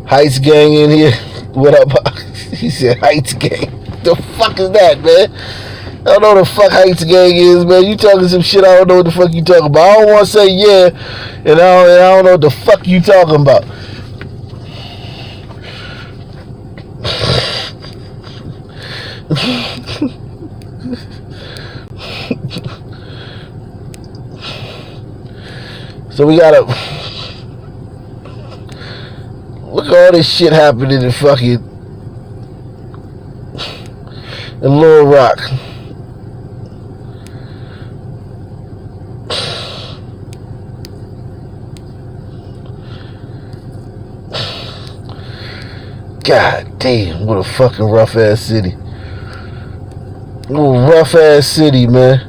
Heights Gang in here. What up? He said Heights Gang. The fuck is that, man? I don't know what the fuck Heights Gang is, man. You talking some shit I don't know what the fuck you talking about. I don't want to say yeah, and I don't know what the fuck you talking about. So we gotta look at all this shit happening in fucking in Little Rock. God damn, what a fucking rough ass city. What a rough ass city, man.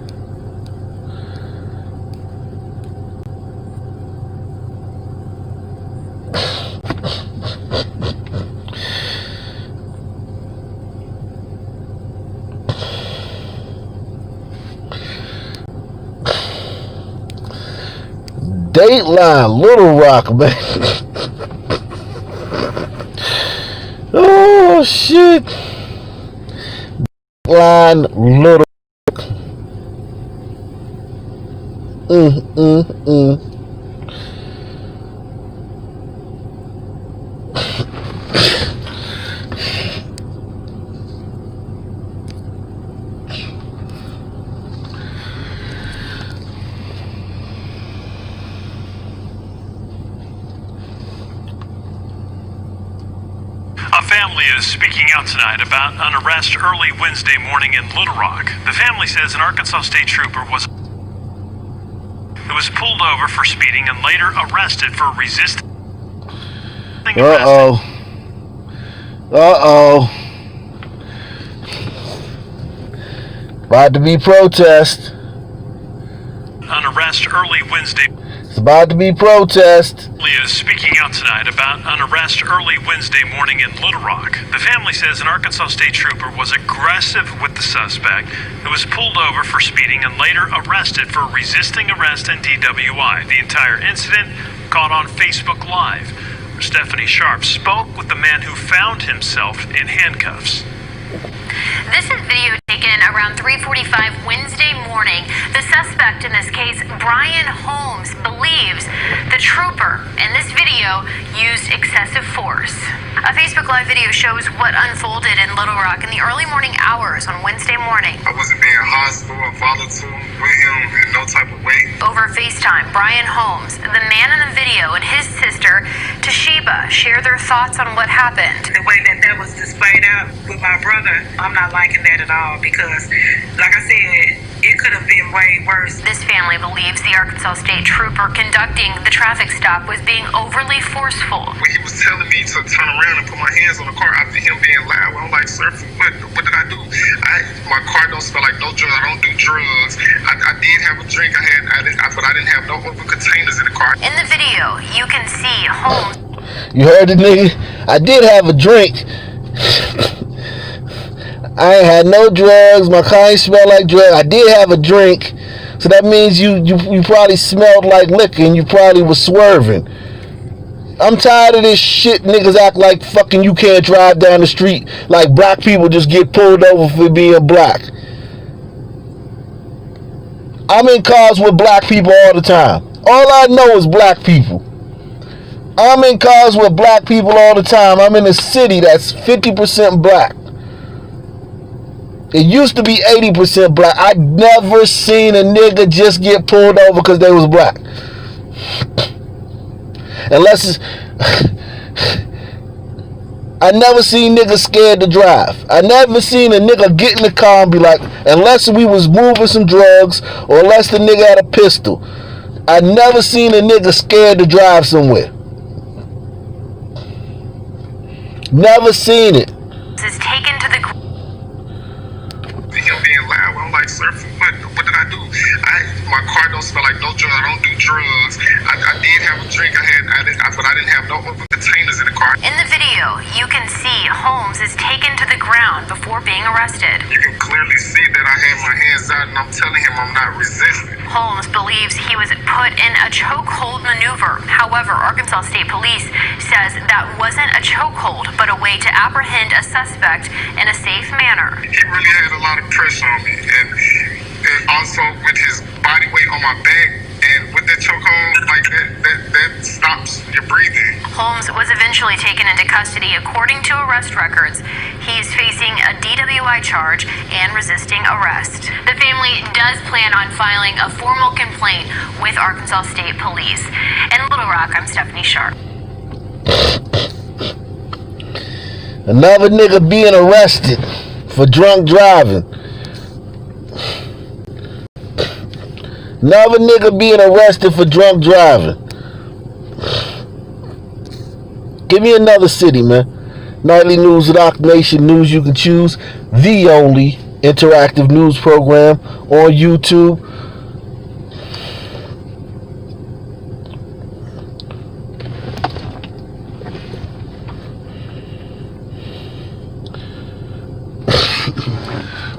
Dateline, Little Rock, man. Oh shit. Dateline, Little Rock. A family is speaking out tonight about an arrest early Wednesday morning in Little Rock. The family says an Arkansas state trooper was pulled over for speeding and later arrested for resisting arrest. About to be protest. An arrest early Wednesday. It's about to be protest. Is speaking out tonight about an arrest early Wednesday morning in Little Rock. The family says an Arkansas state trooper was aggressive with the suspect who was pulled over for speeding and later arrested for resisting arrest and DWI. The entire incident caught on Facebook Live, where Stephanie Sharp spoke with the man who found himself in handcuffs. This is video taken around 3:45 Wednesday morning. The suspect in this case, Brian Holmes, believes the trooper in this video used excessive force. A Facebook Live video shows what unfolded in Little Rock in the early morning hours on Wednesday morning. I wasn't being hostile or volatile with him in no type of way. Over FaceTime, Brian Holmes, the man in the video, and his sister, Toshiba, share their thoughts on what happened. The way that was displayed out with my brother, I'm not liking that at all because, like I said, it could have been way worse. This family believes the Arkansas state trooper conducting the traffic stop was being overly forceful. When he was telling me to turn around and put my hands on the car after him being loud, I'm like, sir, what did I do? My car don't smell like no drugs. I don't do drugs. I did have a drink. But I didn't have no open containers in the car. In the video, you can see Holmes. You heard the nigga? I did have a drink. I ain't had no drugs. My car ain't smell like drugs. I did have a drink. So that means you probably smelled like liquor and you probably was swerving. I'm tired of this shit. Niggas act like fucking you can't drive down the street like black people just get pulled over for being black. I'm in cars with black people all the time. All I know is black people. I'm in cars with black people all the time. I'm in a city that's 50% black. It used to be 80% black. I never seen a nigga just get pulled over because they was black. Unless it's... I never seen niggas scared to drive. I never seen a nigga get in the car and be like, unless we was moving some drugs or unless the nigga had a pistol. I never seen a nigga scared to drive somewhere. Never seen it. Is taken to the Him being loud, I'm like, sir, what did I do? My car don't smell like no drugs. I don't do drugs. I did have a drink. But I didn't have no open containers in the car. In the video, you can see Holmes is taken to the ground before being arrested. You can clearly see that I had my hands out and I'm telling him I'm not resisting. Holmes believes he was put in a chokehold maneuver. However, Arkansas State Police says that wasn't a chokehold, but a way to apprehend a suspect in a safe manner. He really had a lot of pressure on me, and also with his body weight on my back, and with that chokehold, like that stops your breathing. Holmes was eventually taken into custody. According to arrest records, he is facing a DWI charge and resisting arrest. The family does plan on filing a formal complaint with Arkansas State Police. In Little Rock, I'm Stephanie Sharp. Another nigga being arrested for drunk driving. Another nigga being arrested for drunk driving. Give me another city, man. Nightly News with Rock Nation, news you can choose. The only interactive news program on YouTube.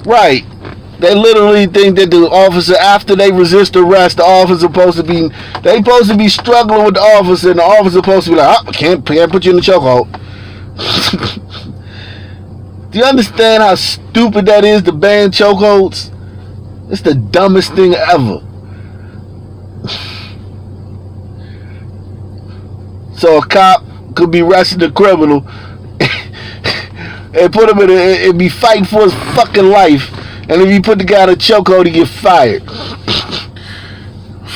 Right. They literally think that the officer, after they resist arrest, the officer supposed to be struggling with the officer, and the officer supposed to be like, oh, can't put you in the chokehold. Do you understand how stupid that is to ban chokeholds? It's the dumbest thing ever. So a cop could be arresting a criminal and put him and be fighting for his fucking life. And if you put the guy in a chokehold, he get fired.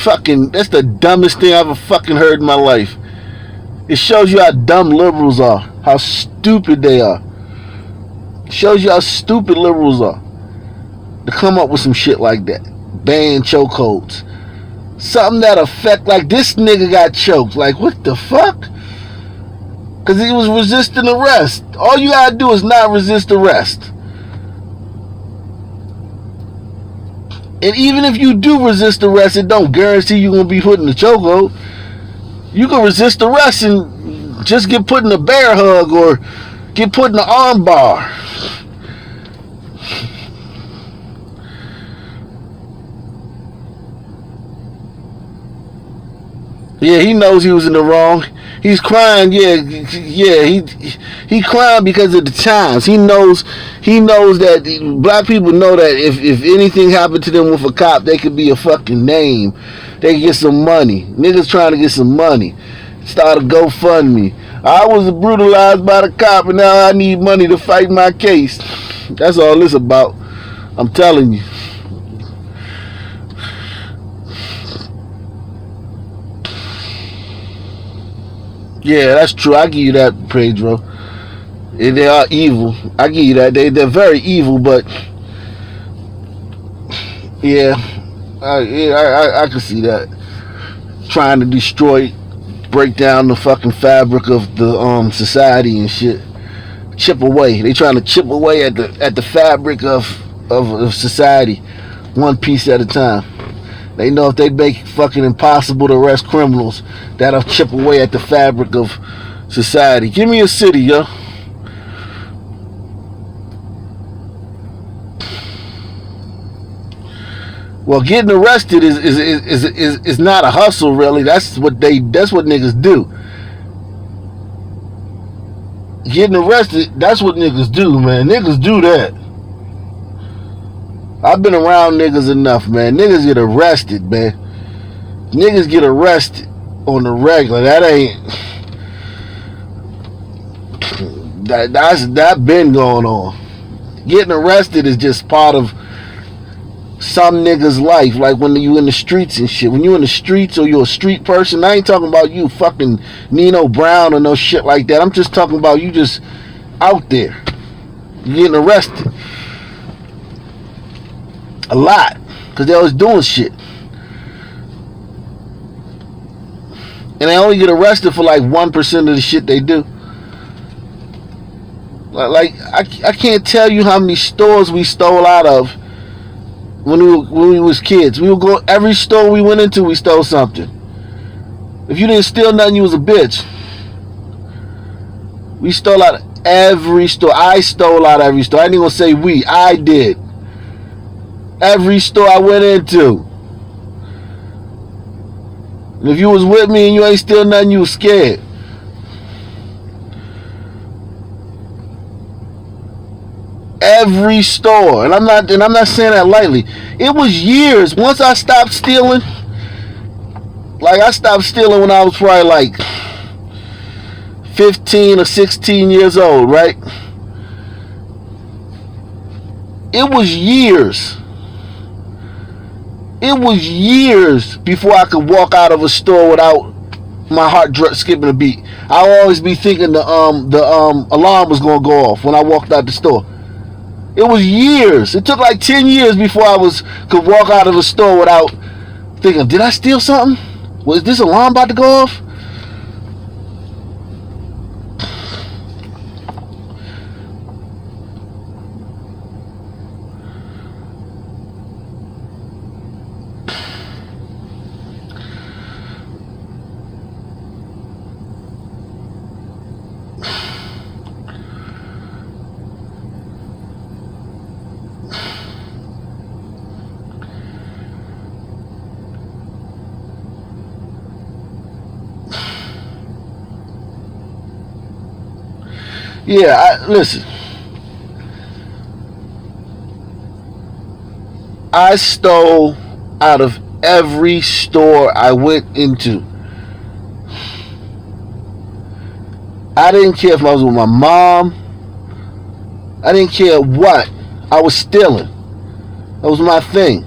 Fucking, that's the dumbest thing I've ever fucking heard in my life. It shows you how dumb liberals are. How stupid they are. It shows you how stupid liberals are. To come up with some shit like that. Ban chokeholds. Something that affect, like this nigga got choked. Like, what the fuck? Because he was resisting arrest. All you gotta do is not resist arrest. And even if you do resist arrest, it don't guarantee you're going to be put in the chokehold. You can resist arrest and just get put in a bear hug or get put in the arm bar. Yeah, he knows he was in the wrong. He's crying. He crying because of the times. He knows that black people know that if anything happened to them with a cop, they could be a fucking name. They could get some money. Niggas trying to get some money. Start a GoFundMe. I was brutalized by the cop and now I need money to fight my case. That's all this about. I'm telling you. Yeah, that's true. I give you that, Pedro. They are evil. I give you that. They're very evil, but yeah, I can see that. Trying to destroy, break down the fucking fabric of the society and shit. Chip away. They trying to chip away at the fabric of society, one piece at a time. They know if they make fucking impossible to arrest criminals, that'll chip away at the fabric of society. Give me a city, yo. Well, getting arrested is not a hustle, really. That's what niggas do. Getting arrested, that's what niggas do, man. Niggas do that. I've been around niggas enough, man. Niggas get arrested, man. Niggas get arrested on the regular. That ain't that been going on. Getting arrested is just part of some niggas' life. Like when you in the streets and shit. When you in the streets or you're a street person, I ain't talking about you fucking Nino Brown or no shit like that. I'm just talking about you just out there. You getting arrested. A lot. Because they always doing shit. And they only get arrested for like 1% of the shit they do. Like I can't tell you how many stores we stole out of when we was kids. We would go, every store we went into, we stole something. If you didn't steal nothing, you was a bitch. We stole out of every store. I stole out of every store. I ain't even gonna say we. I did. Every store I went into. And if you was with me and you ain't steal nothing, you was scared. Every store. And I'm not saying that lightly. It was years. Once I stopped stealing, like I stopped stealing when I was probably like 15 or 16 years old, right? It was years. It was years before I could walk out of a store without my heart skipping a beat. I always be thinking the alarm was gonna go off when I walked out the store. It was years. It took like 10 years before I could walk out of a store without thinking, did I steal something? Was this alarm about to go off? Yeah, listen. I stole out of every store I went into. I didn't care if I was with my mom. I didn't care what. I was stealing. That was my thing.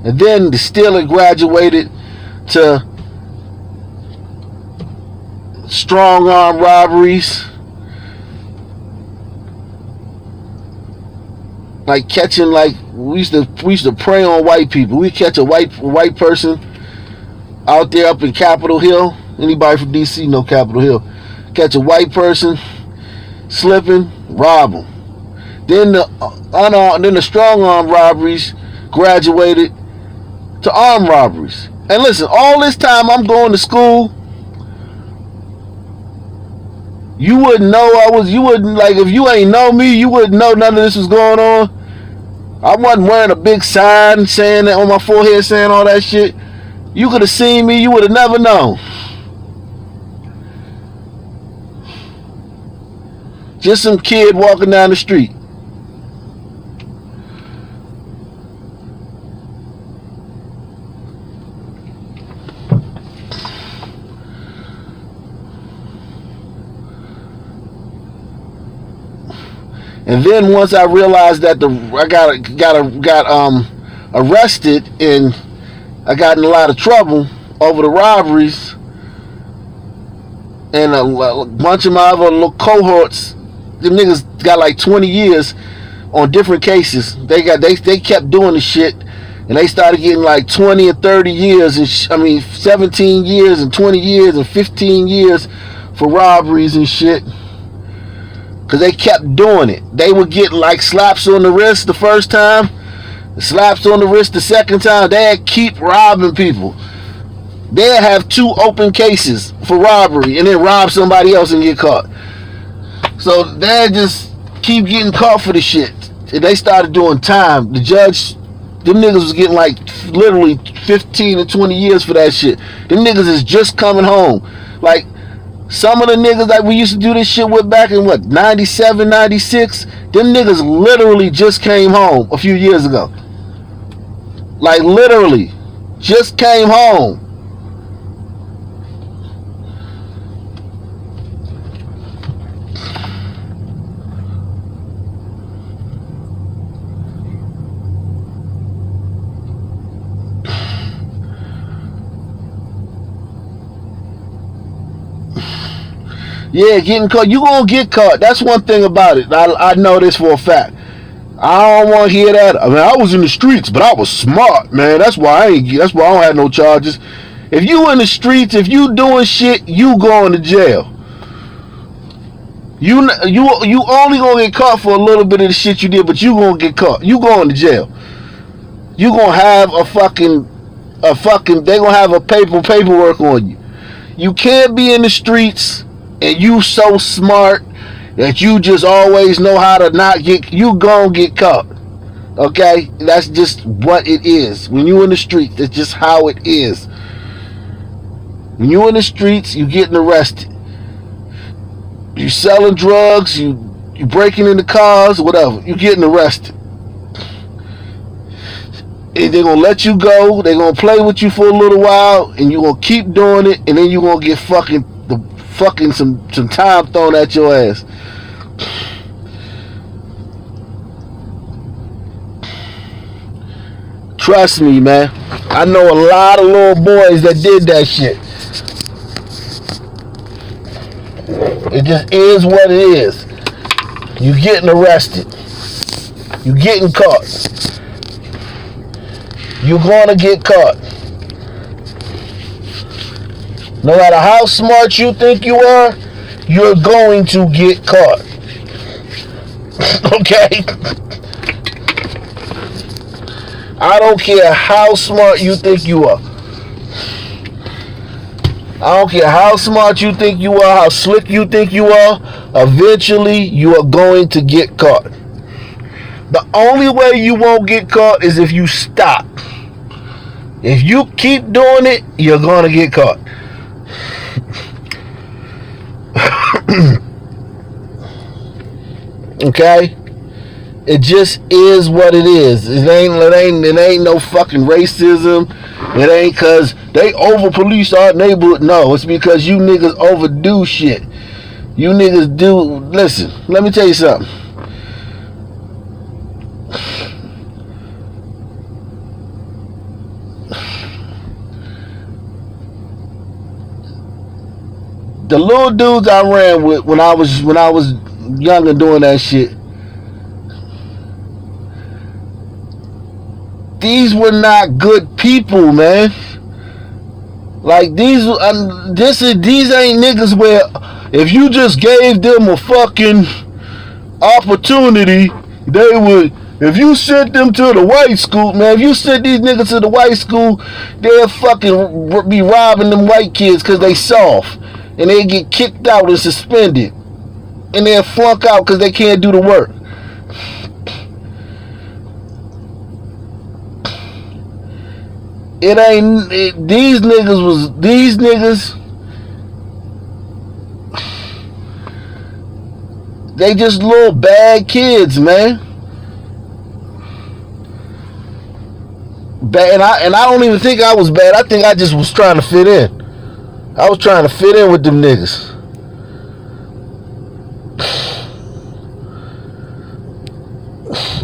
And then the stealing graduated to strong arm robberies. Like catching, like we used to prey on white people. We catch a white person out there up in Capitol Hill. Anybody from DC know Capitol Hill? Catch a white person slipping, rob them. Then the strong arm robberies graduated to armed robberies. And listen, all this time I'm going to school, you wouldn't know you wouldn't, like, if you ain't know me, you wouldn't know none of this was going on. I wasn't wearing a big sign saying that on my forehead, saying all that shit. You could have seen me, you would have never known. Just some kid walking down the street. And then once I realized that I got arrested and I got in a lot of trouble over the robberies, and a bunch of my other little cohorts, them niggas got like 20 years on different cases. They kept doing the shit, and they started getting like 20 and 30 years, and 17 years and 20 years and 15 years for robberies and shit. Because they kept doing it. They would get like slaps on the wrist the first time, slaps on the wrist the second time. They'd keep robbing people. They'd have 2 open cases for robbery and then rob somebody else and get caught. So they'd just keep getting caught for the shit. And they started doing time. The judge, them niggas was getting like literally 15 and 20 years for that shit. Them niggas is just coming home. Like, some of the niggas that we used to do this shit with back in, 97, 96, them niggas literally just came home a few years ago. Like, literally, just came home. Yeah, getting caught. You gonna get caught. That's one thing about it. I know this for a fact. I don't want to hear that. I mean, I was in the streets, but I was smart, man. That's why I don't have no charges. If you in the streets, if you doing shit, you going to jail. You only gonna get caught for a little bit of the shit you did, but you gonna get caught. You going to jail. You gonna have a fucking. They gonna have a paperwork on you. You can't be in the streets and you so smart that you just always know how to not get, you gon' get caught. Okay? That's just what it is. When you in the streets, that's just how it is. When you in the streets, you getting arrested. You selling drugs, you breaking into cars, whatever. You getting arrested. And they're gonna let you go, they're gonna play with you for a little while, and you're gonna keep doing it, and then you're gonna get some time thrown at your ass. Trust me, man. I know a lot of little boys that did that shit. It just is what it is. You getting arrested. You getting caught. You're gonna get caught. No matter how smart you think you are, you're going to get caught. Okay? I don't care how smart you think you are. I don't care how smart you think you are, how slick you think you are. Eventually, you are going to get caught. The only way you won't get caught is if you stop. If you keep doing it, you're going to get caught. Okay? It just is what it is. It ain't no fucking racism. It ain't cause they over police our neighborhood. No, it's because you niggas overdo shit. You niggas do. Listen, let me tell you something. The little dudes I ran with when I was young and doing that shit, these were not good people, man. Like these ain't niggas where if you just gave them a fucking opportunity, they would. If you sent them to the white school, man, if you sent these niggas to the white school, they'll fucking be robbing them white kids because they soft. And they get kicked out and suspended. And they'll flunk out because they can't do the work. These niggas, they just little bad kids, man. Bad, and I don't even think I was bad. I think I just was trying to fit in. I was trying to fit in with them niggas.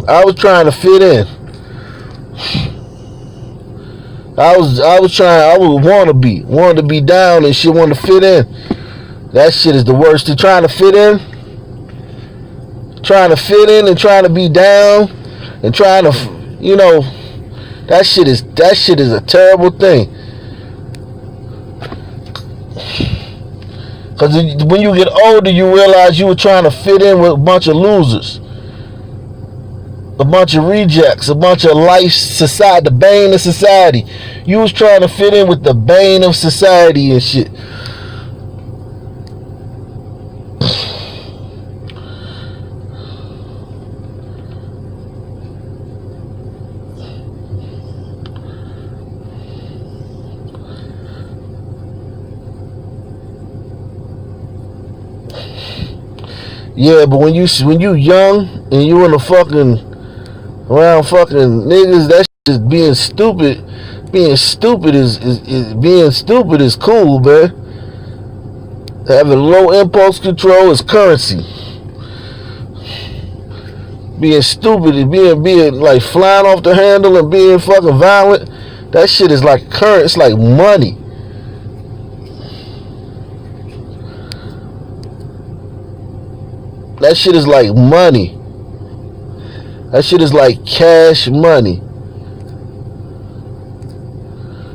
I was trying to fit in. I was wanted to be down and shit, wanted to fit in. That shit is the worst. To trying to fit in and trying to be down and trying to, that shit is a terrible thing. Because when you get older, you realize you were trying to fit in with a bunch of losers. A bunch of rejects, a bunch of life, society, the bane of society. You was trying to fit in with the bane of society and shit. Yeah, but when you young and you in the fucking around fucking niggas, that shit is being stupid. Being stupid is cool, man. Having low impulse control is currency. Being stupid and being like flying off the handle and being fucking violent, that shit is like current. It's like money. That shit is like money. That shit is like cash money.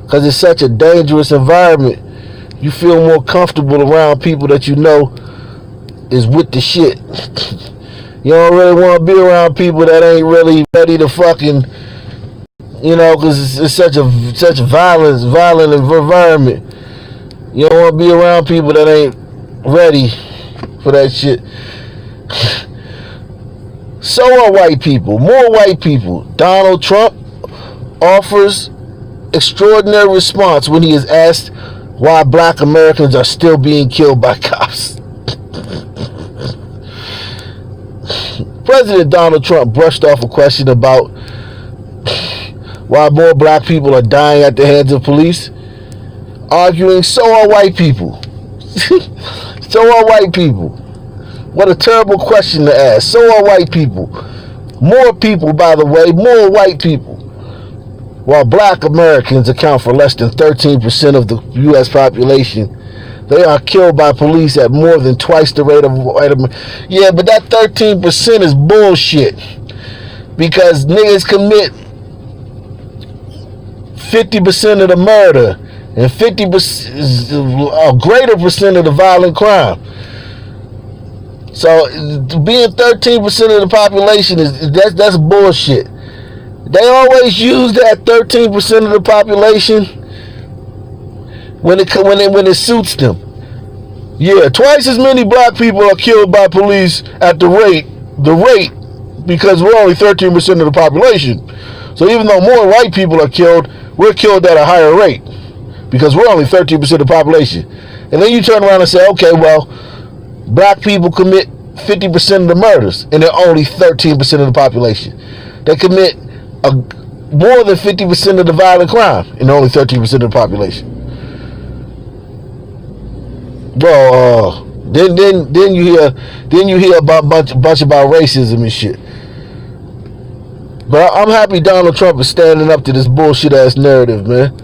Because it's such a dangerous environment. You feel more comfortable around people that you know is with the shit. You don't really want to be around people that ain't really ready to fucking, because it's such a violent environment. You don't want to be around people that ain't ready for that shit. So are white people. More white people. Donald Trump offers extraordinary response when he is asked why black Americans are still being killed by cops. President Donald Trump brushed off a question about why more black people are dying at the hands of police, arguing, so are white people. So are white people. What a terrible question to ask. So are white people. More people, by the way, more white people. While black Americans account for less than 13% of the U.S. population, they are killed by police at more than twice the rate of white Americans. Yeah, but that 13% is bullshit. Because niggas commit 50% of the murder and 50% a greater percent of the violent crime. So being 13% of the population that's bullshit. They always use that 13% of the population when it suits them. Yeah, twice as many black people are killed by police at the rate because we're only 13% of the population. So even though more white people are killed, we're killed at a higher rate because we're only 13% of the population. And then you turn around and say, okay, well, black people commit 50% of the murders, and they're only 13% of the population. They commit more than 50% of the violent crime, and only 13% of the population. Well, then you hear about bunch about racism and shit. But I'm happy Donald Trump is standing up to this bullshit ass narrative, man.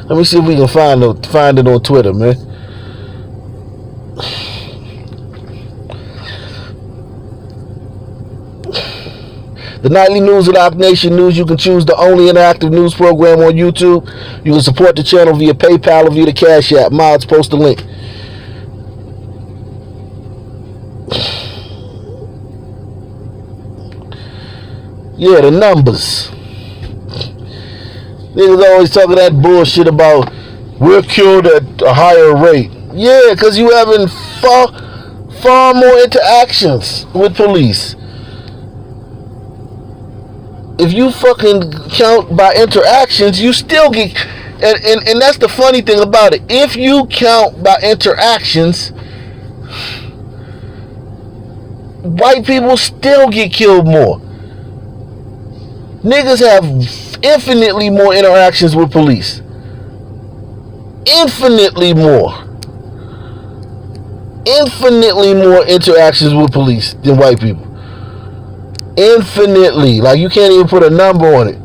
Let me see if we can find it on Twitter, man. The Nightly News of Rock Nation News. You can choose the only interactive news program on YouTube. You can support the channel via PayPal or via the Cash App. Mods, post the link. Yeah, the numbers. Niggas always talking that bullshit about we're killed at a higher rate. Yeah, because you having far more interactions with police. If you fucking count by interactions, you still get... And that's the funny thing about it. If you count by interactions, white people still get killed more. Niggas have infinitely more interactions with police. Infinitely more. Infinitely more interactions with police than white people. Infinitely. Like, you can't even put a number on it.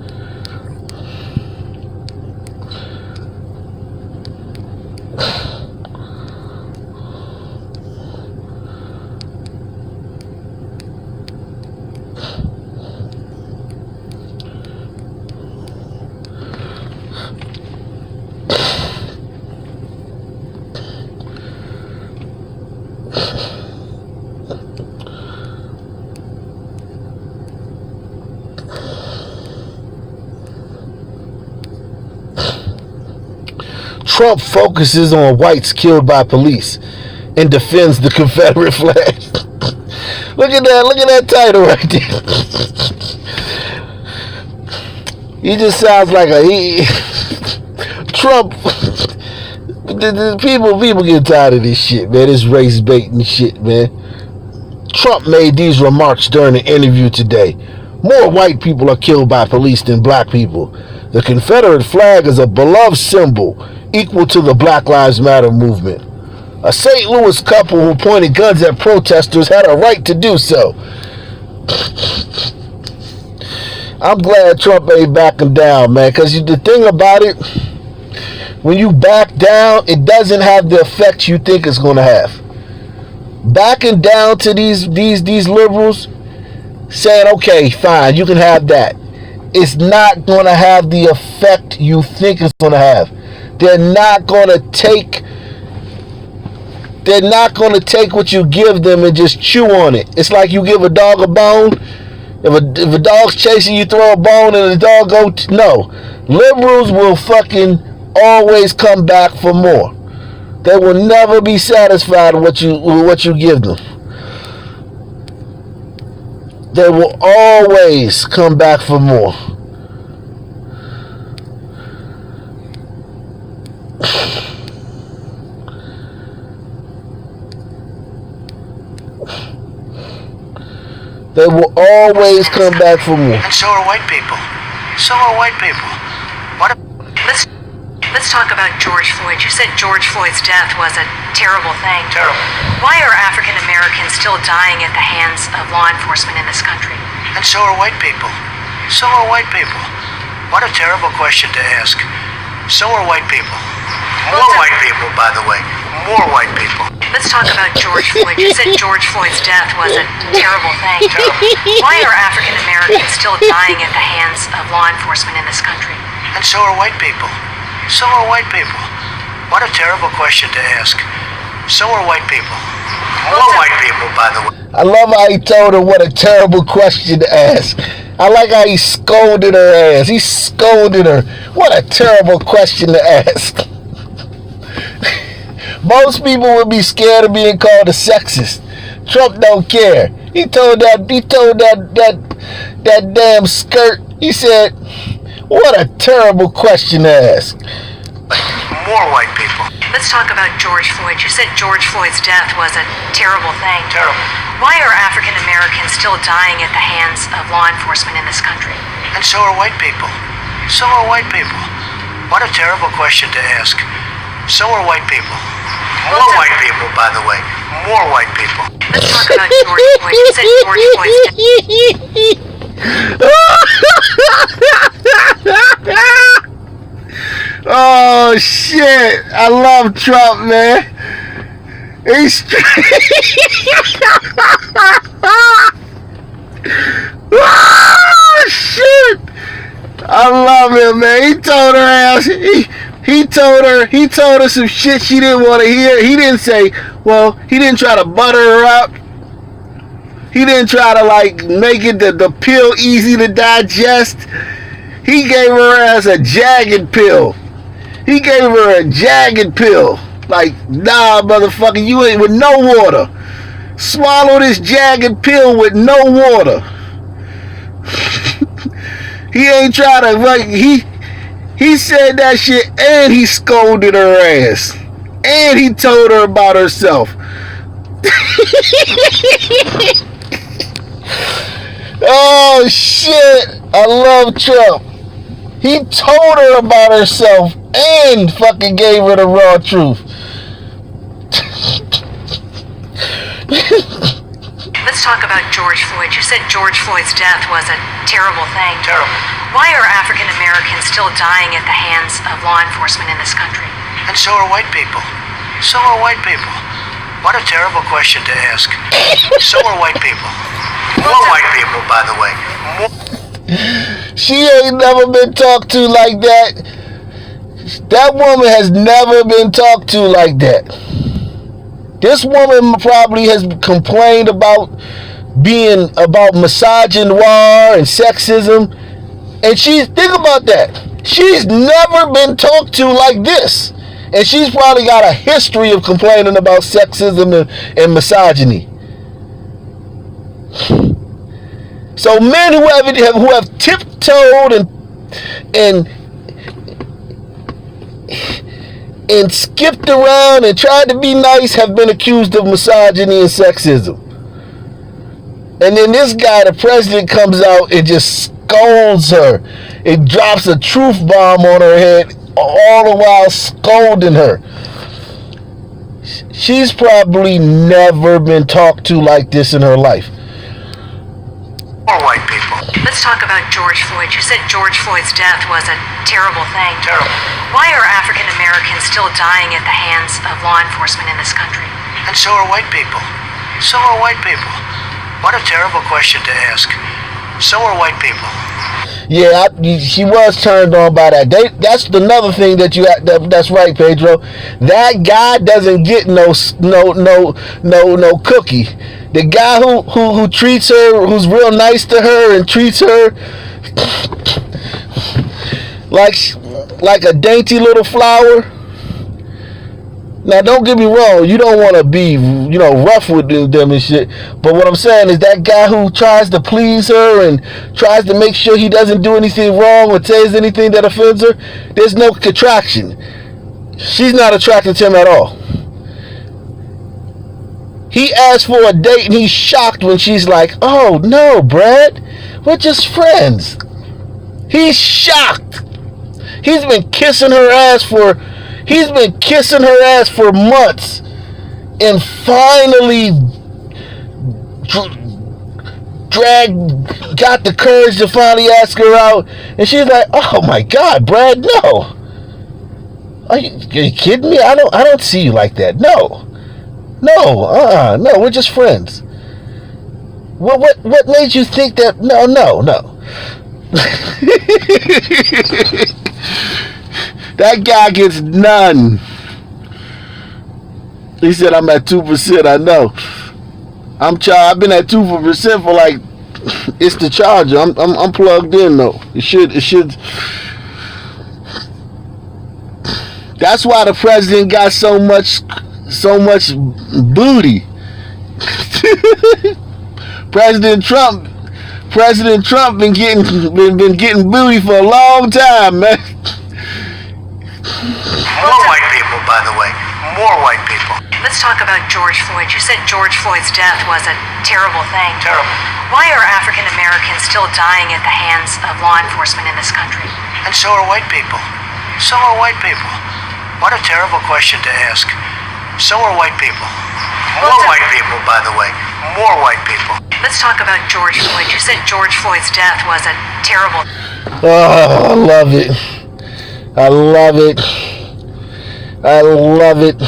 Trump focuses on whites killed by police and defends the Confederate flag. Look at that title right there. He just sounds like Trump. People get tired of this shit, man. This race baiting shit, man. Trump made these remarks during an interview today. More white people are killed by police than black people. The Confederate flag is a beloved symbol equal to the Black Lives Matter movement. A St. Louis couple who pointed guns at protesters had a right to do so. I'm glad Trump ain't backing down, man, because the thing about it, when you back down, it doesn't have the effect you think it's going to have. Backing down to these liberals, saying, okay, fine, you can have that, it's not going to have the effect you think it's going to have. They're not going to take what you give them and just chew on it. It's like you give a dog a bone. If a dog's chasing you, throw a bone and the dog go... No. Liberals will fucking always come back for more. They will never be satisfied with what you give them. They will always come back for more. They will always come back for more. And so are white people. So are white people. Let's talk about George Floyd. You said George Floyd's death was a terrible thing. Terrible. Why are African Americans still dying at the hands of law enforcement in this country? And so are white people. So are white people. What a terrible question to ask. So are white people. More white people, by the way. More white people. Let's talk about George Floyd. You said George Floyd's death was a terrible thing. Terrible. Why are African Americans still dying at the hands of law enforcement in this country? And so are white people. So are white people. What a terrible question to ask. So are white people. More white people, by the way. I love how he told her what a terrible question to ask. I like how he scolded her ass. He scolded her. What a terrible question to ask. Most people would be scared of being called a sexist. Trump don't care. He told that damn skirt. He said, what a terrible question to ask. more white people. Let's talk about George Floyd. You said George Floyd's death was a terrible thing. Terrible. Why are African Americans still dying at the hands of law enforcement in this country? And so are white people. So are white people. What a terrible question to ask. So are white people. More white people, by the way. More white people. Let's talk about George Floyd. You said George Floyd's death. Oh shit! I love Trump, man. He's oh shit! I love him, man. He told her ass. He told her some shit she didn't want to hear. He didn't say, well, he didn't try to butter her up. He didn't try to like make it the pill easy to digest. He gave her ass a jagged pill. He gave her a jagged pill. Like, nah, motherfucker, you ain't with no water. Swallow this jagged pill with no water. He ain't try to, like, he said that shit and he scolded her ass. And he told her about herself. Oh, shit. I love Trump. He told her about herself and fucking gave her the raw truth. Let's talk about George Floyd. You said George Floyd's death was a terrible thing. Terrible. Why are African Americans still dying at the hands of law enforcement in this country? And so are white people. So are white people. What a terrible question to ask. So are white people. More white people, by the way. She ain't never been talked to like that. That woman has never been talked to like that. This woman probably has complained about misogynoir and sexism. And think about that. She's never been talked to like this. And she's probably got a history of complaining about sexism and misogyny. So men who have tiptoed and skipped around and tried to be nice have been accused of misogyny and sexism. And then this guy, the president, comes out and just scolds her. It drops a truth bomb on her head, all the while scolding her. She's probably never been talked to like this in her life. More white people. Let's talk about George Floyd. You said George Floyd's death was a terrible thing. Terrible. Why are African Americans still dying at the hands of law enforcement in this country? And so are white people. So are white people. What a terrible question to ask. So are white people. Yeah, she was turned on by that. That's another thing that's right, Pedro. That guy doesn't get no cookie. The guy who treats her, who's real nice to her and treats her like a dainty little flower. Now, don't get me wrong. You don't want to be, rough with them and shit. But what I'm saying is that guy who tries to please her and tries to make sure he doesn't do anything wrong or says anything that offends her, there's no attraction. She's not attracted to him at all. He asked for a date and he's shocked when she's like, oh, no, Brad, we're just friends. He's shocked. He's been kissing her ass for months and finally got the courage to finally ask her out. And she's like, oh my God, Brad, no. Are you kidding me? I don't see you like that. No, we're just friends. What made you think that? No. That guy gets none. He said, I'm at 2%. I know. I've been at 2% for like, it's the charger. I'm plugged in though. It should. That's why the president got so much booty. President Trump been getting booty for a long time, man. More white people, by the way. More white people. Let's talk about George Floyd. You said George Floyd's death was a terrible thing. Terrible. Why are African Americans still dying at the hands of law enforcement in this country? And so are white people. So are white people. What a terrible question to ask. So are white people. More white people, by the way. More white people. Let's talk about George Floyd. You said George Floyd's death was a terrible... Oh, I love it. I love it. I love it.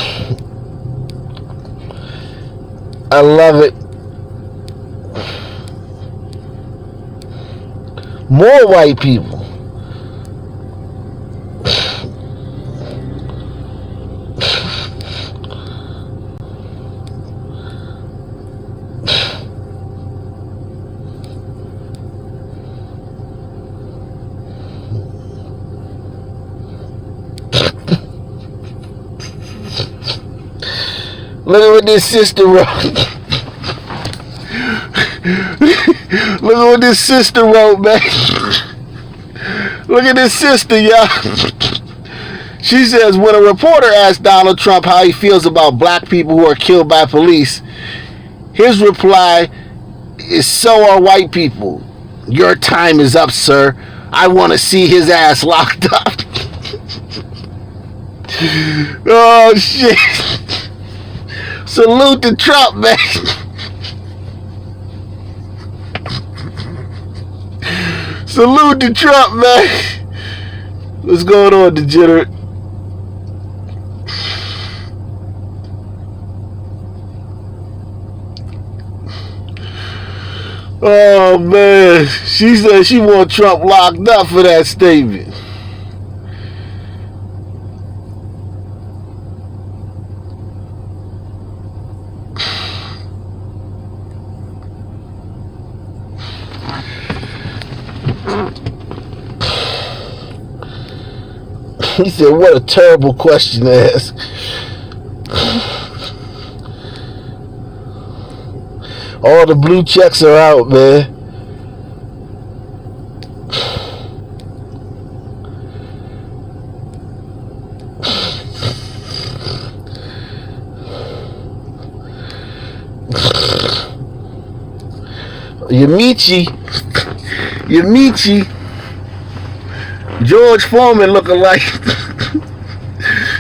I love it. More white people. Look at what this sister wrote. Look at what this sister wrote, man. Look at this sister, y'all. She says, when a reporter asked Donald Trump how he feels about black people who are killed by police, his reply is, so are white people. Your time is up, sir. I want to see his ass locked up. Oh, shit. Salute to Trump, man. Salute to Trump, man. What's going on, degenerate? Oh, man. She said she want Trump locked up for that statement. He said, what a terrible question to ask. All the blue checks are out, man. Yamichi. George Foreman look-alike.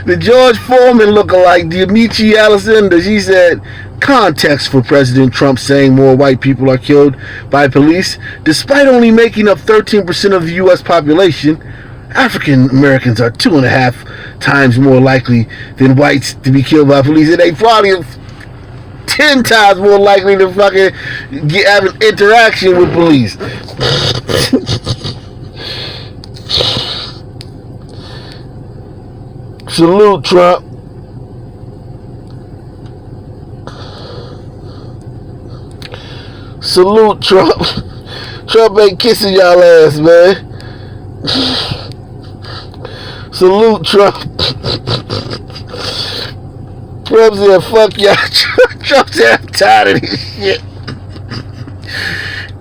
The George Foreman look-alike, the Amici Alessandra, she said, context for President Trump saying more white people are killed by police. Despite only making up 13% of the U.S. population, African Americans are 2.5 times more likely than whites to be killed by police. And they probably 10 times more likely to fucking have an interaction with police. Salute, Trump. Salute, Trump. Trump ain't kissing y'all ass, man. Salute, Trump. Trump said, fuck y'all. Trump said, I'm tired of this shit.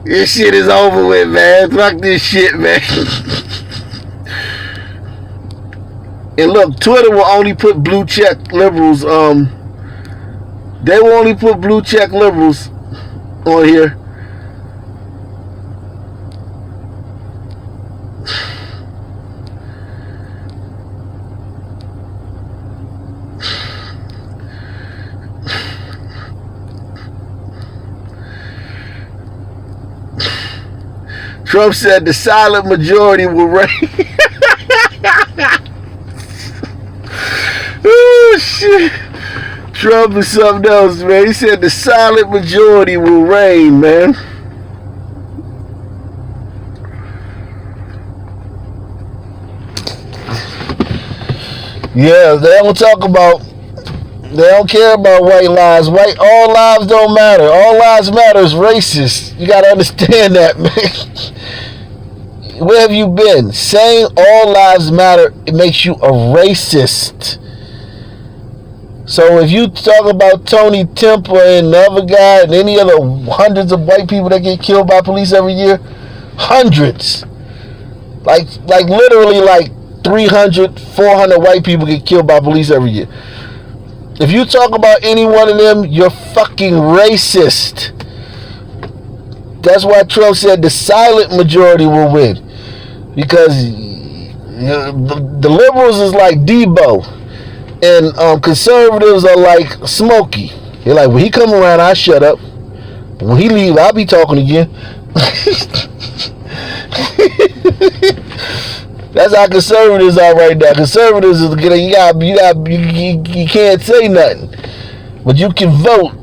This shit is over with, man. Fuck this shit, man. And look, Twitter will only put blue check liberals, they will only put blue check liberals on here. Trump said the silent majority will reign. Oh, shit. Trump is something else, man. He said the silent majority will reign, man. Yeah, they don't talk about, they don't care about white lives. All lives don't matter. All lives matter is racist. You gotta understand that, man. Where have you been? Saying all lives matter, it makes you a racist. So if you talk about Tony Temple and the other guy and any other hundreds of white people that get killed by police every year, hundreds, like literally like 300, 400 white people get killed by police every year. If you talk about any one of them, you're fucking racist. That's why Trump said the silent majority will win. Because the liberals is like Debo, and conservatives are like Smokey. They're like, when he come around, I shut up. But when he leave, I'll be talking again. That's how conservatives are right now. Conservatives is you can't say nothing, but you can vote.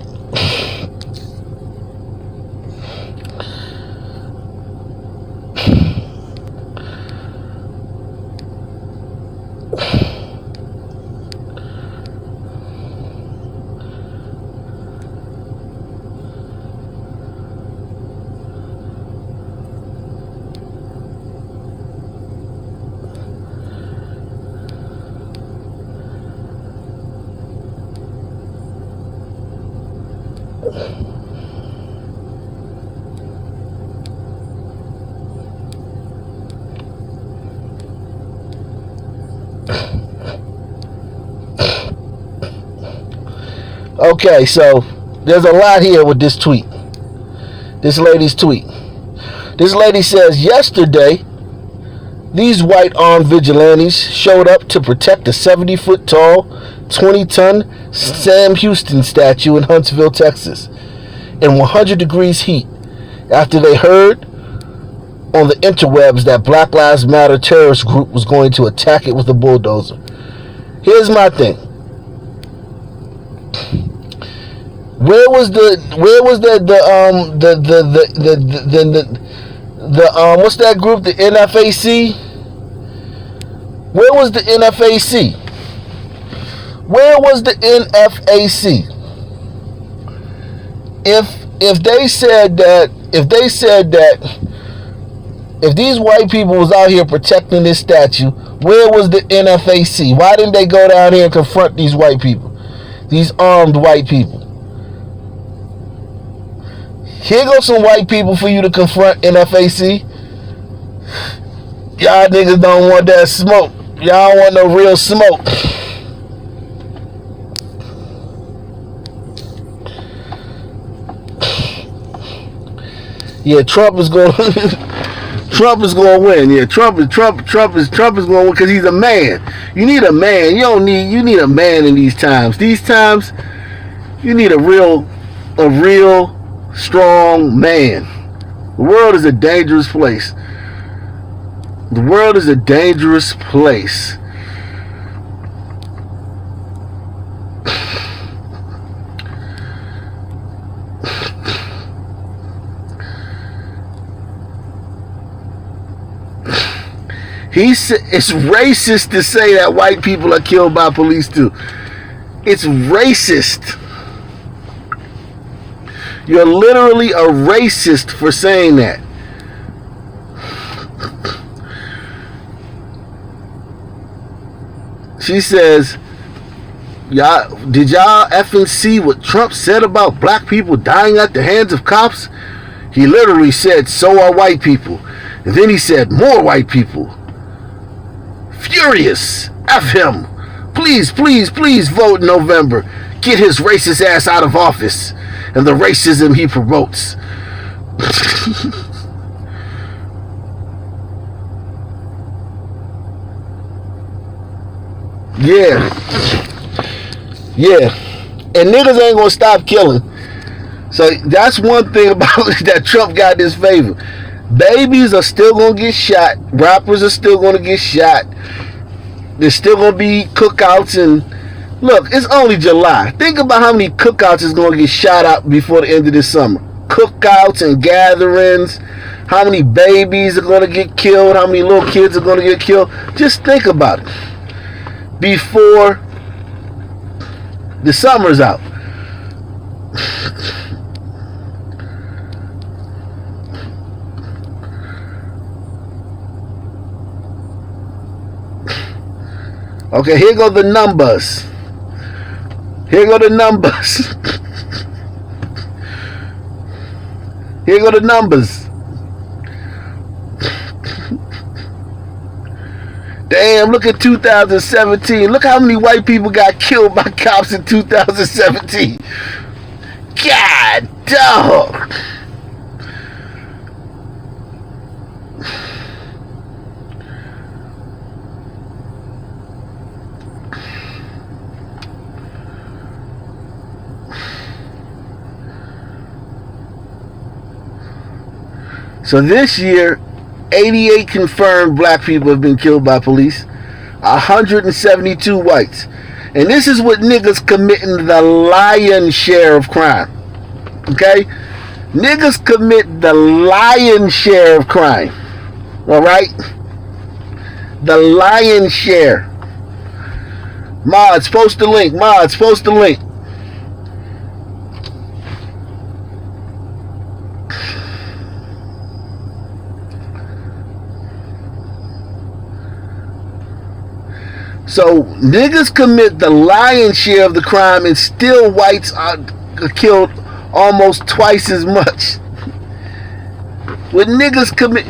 Okay, so there's a lot here with this tweet. This lady's tweet. This lady says, yesterday, these white armed vigilantes showed up to protect a 70-foot tall, 20-ton Sam Houston statue in Huntsville, Texas, in 100 degrees heat, after they heard on the interwebs that Black Lives Matter terrorist group was going to attack it with a bulldozer. Here's my thing. Where was the what's that group, the NFAC? Where was the NFAC? Where was the NFAC? If they said that if these white people was out here protecting this statue, where was the NFAC? Why didn't they go down here and confront these white people? These armed white people. Here goes some white people for you to confront, NFAC. Y'all niggas don't want that smoke. Y'all don't want no real smoke. Yeah, Trump is going Trump is going to win. Yeah, Trump is going to win because he's a man. You need a man. You need a man in these times. These times you need a real strong man. The world is a dangerous place. The world is a dangerous place. It's racist to say that white people are killed by police too. It's racist. You're literally a racist for saying that. She says, did y'all effing see what Trump said about black people dying at the hands of cops? He literally said, so are white people. And then he said, more white people. Furious. F him. Please, please, please vote in November. Get his racist ass out of office and the racism he promotes. Yeah. And niggas ain't gonna stop killing. So that's one thing about that Trump got this favor. Babies are still gonna get shot. Rappers are still gonna get shot. There's still gonna be cookouts, and look, it's only July. Think about how many cookouts is gonna get shot out before the end of this summer. Cookouts and gatherings. How many babies are gonna get killed? How many little kids are gonna get killed? Just think about it. Before the summer's out. Okay, here go the numbers. Here go the numbers. Here go the numbers. Damn, look at 2017. Look how many white people got killed by cops in 2017. God, dog. So this year, 88 confirmed black people have been killed by police, 172 whites. And this is what niggas committing the lion's share of crime. Okay? Niggas commit the lion's share of crime. Alright? The lion's share. Mods, post the link. Mods, post the link. So niggas commit the lion's share of the crime, and still whites are killed almost twice as much. When niggas commit,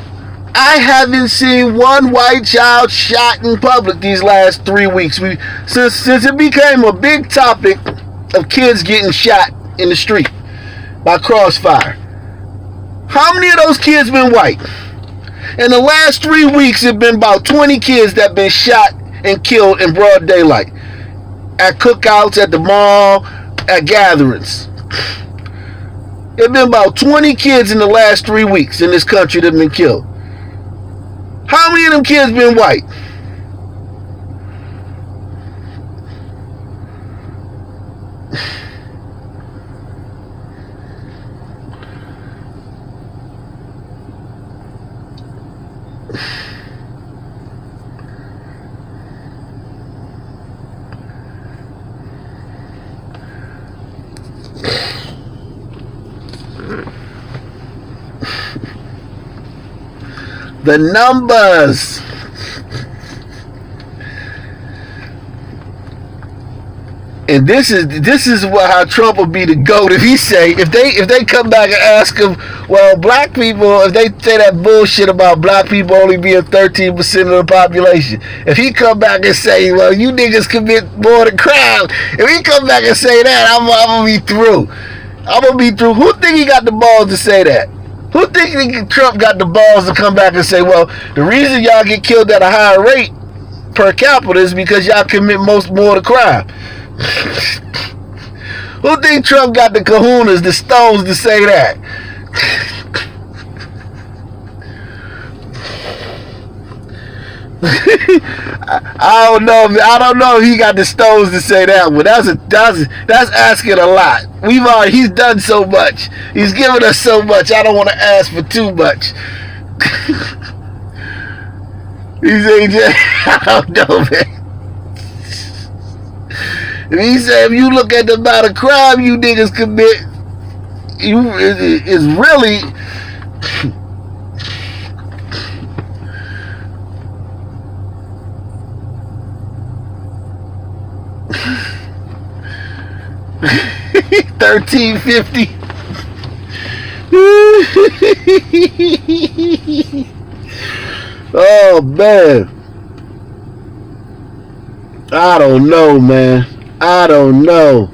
I haven't seen one white child shot in public these last 3 weeks. Since it became a big topic of kids getting shot in the street by crossfire. How many of those kids been white? In the last 3 weeks, it been about 20 kids that been shot and killed in broad daylight, at cookouts, at the mall, at gatherings. It's been about 20 kids in the last 3 weeks in this country that have been killed. How many of them kids been white? The numbers. And this is how Trump would be the GOAT if if they come back and ask him, well, black people, if they say that bullshit about black people only being 13% of the population, if he come back and say, well, you niggas commit more than crime, if he come back and say that, I'm gonna be through. I'm gonna be through. Who think he got the balls to say that? Who think Trump got the balls to come back and say, well, the reason y'all get killed at a higher rate per capita is because y'all commit more of the crime? Who think Trump got the kahunas, the stones to say that? I don't know if he got the stones to say that one. That's asking a lot. He's done so much. He's given us so much. I don't want to ask for too much. He's AJ. I don't know, man. If he said, if you look at the amount of crime you niggas commit, it's really $13.50. Oh man, I don't know, man. I don't know,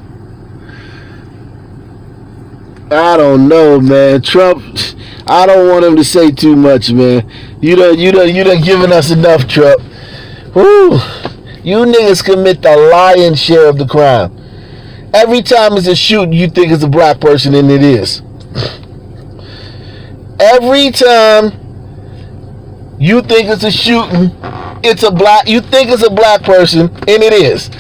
man. Trump, I don't want him to say too much, man. You done given us enough, Trump. Woo. You niggas commit the lion's share of the crime. Every time it's a shooting, you think it's a black person, and it is. Every time you think it's a shooting, you think it's a black person, and it is.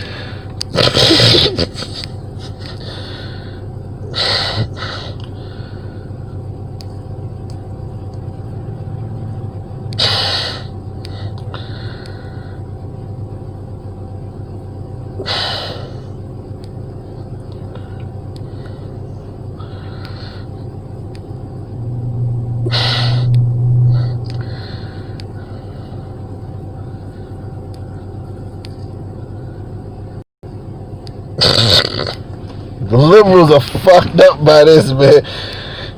The liberals are fucked up by this, man.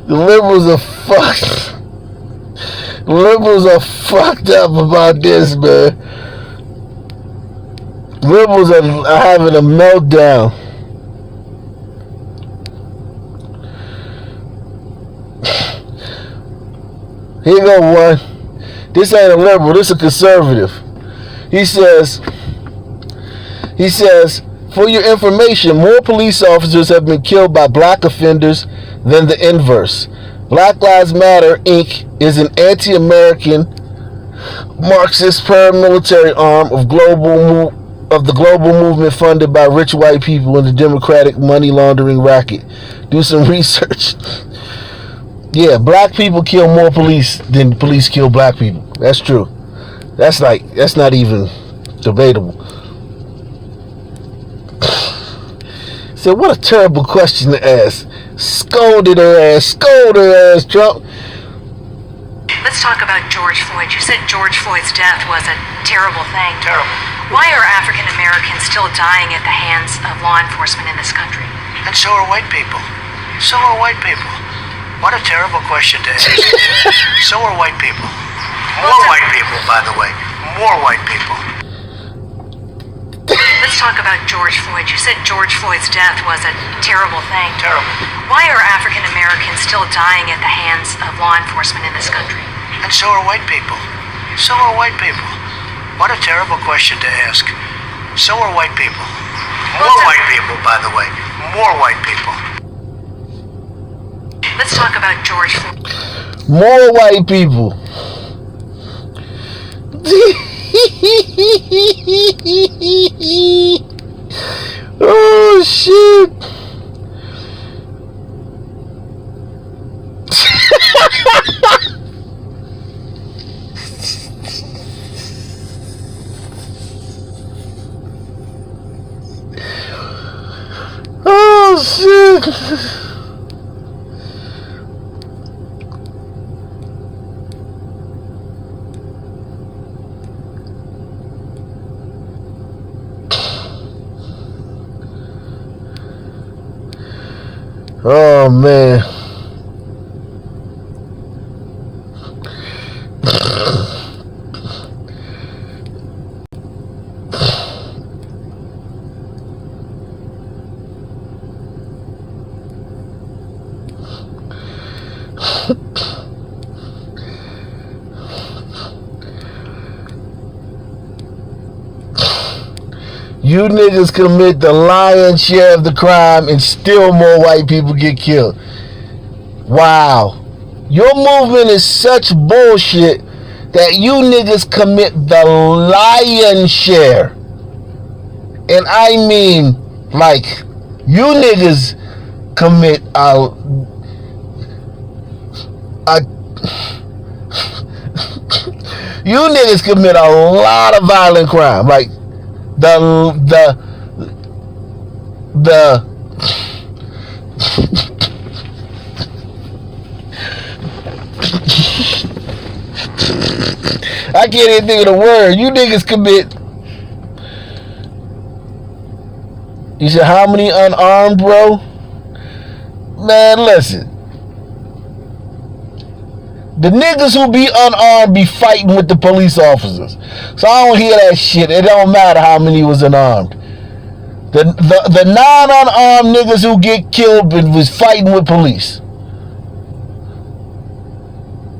The liberals are fucked up about this, man. Liberals are having a meltdown. Here go one. This ain't a liberal, this a conservative. He says, for your information, more police officers have been killed by black offenders than the inverse. Black Lives Matter, Inc. is an anti-American Marxist paramilitary arm of the global movement funded by rich white people in the Democratic money laundering racket. Do some research. Yeah, black people kill more police than police kill black people. That's true. That's not even debatable. So what a terrible question to ask. Scold her ass, Trump. Let's talk about George Floyd. You said George Floyd's death was a terrible thing. Terrible. Why are African Americans still dying at the hands of law enforcement in this country? And so are white people. So are white people. What a terrible question to ask. So are white people. More white people, by the way. More white people. Let's talk about George Floyd. You said George Floyd's death was a terrible thing. Terrible. Why are African Americans still dying at the hands of law enforcement in this country? And so are white people. So are white people. What a terrible question to ask. So are white people. More white people, by the way. More white people. Let's talk about George Floyd. More white people. Oh shit. Oh shit. Oh man. You niggas commit the lion's share of the crime and still more white people get killed. Wow. Your movement is such bullshit that you niggas commit the lion's share. And I mean, like, you niggas commit you niggas commit a lot of violent crime. Like, I can't even think of the word. You niggas commit. You said how many unarmed, bro? Man, listen. The niggas who be unarmed be fighting with the police officers. So I don't hear that shit. It don't matter how many was unarmed. The non-unarmed niggas who get killed was fighting with police.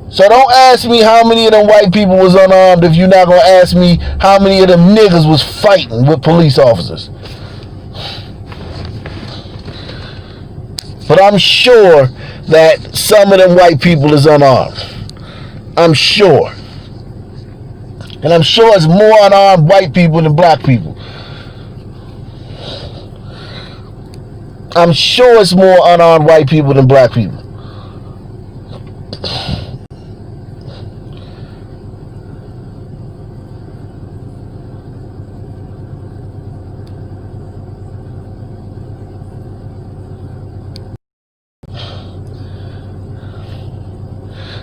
So don't ask me how many of them white people was unarmed if you're not going to ask me how many of them niggas was fighting with police officers. But I'm sure that some of them white people is unarmed. I'm sure. And I'm sure it's more unarmed white people than black people. I'm sure it's more unarmed white people than black people.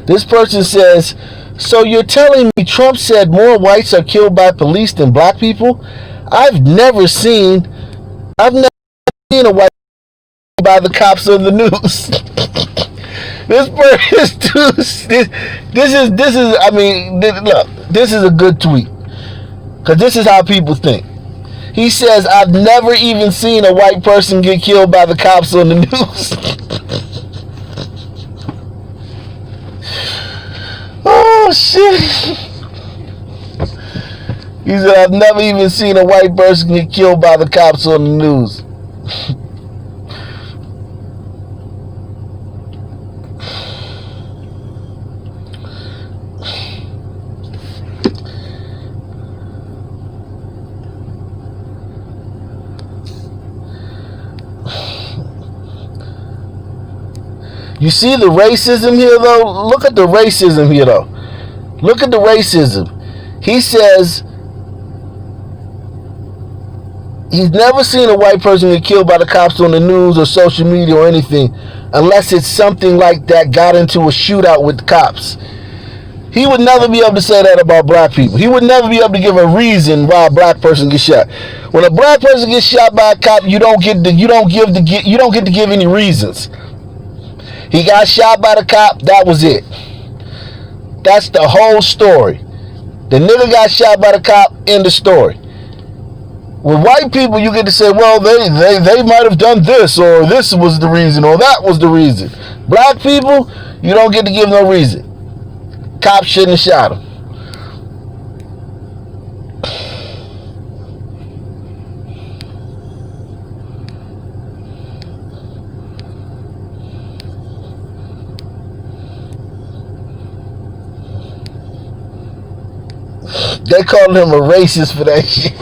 This person says, so you're telling me Trump said more whites are killed by police than black people? I've never seen a white by the cops on the news. This is a good tweet. Because this is how people think. He says, I've never even seen a white person get killed by the cops on the news. Oh, shit. He said, I've never even seen a white person get killed by the cops on the news. You see the racism here, though? Look at the racism here, though. Look at the racism. He says he's never seen a white person get killed by the cops on the news or social media or anything unless it's something like that got into a shootout with the cops. He would never be able to say that about black people. He would never be able to give a reason why a black person gets shot. When a black person gets shot by a cop, you don't get to give any reasons. He got shot by the cop, that was it. That's the whole story. The nigga got shot by the cop, end of story. With white people, you get to say, well, they might have done this, or this was the reason, or that was the reason. Black people, you don't get to give no reason. Cops shouldn't have shot him. They called him a racist for that shit.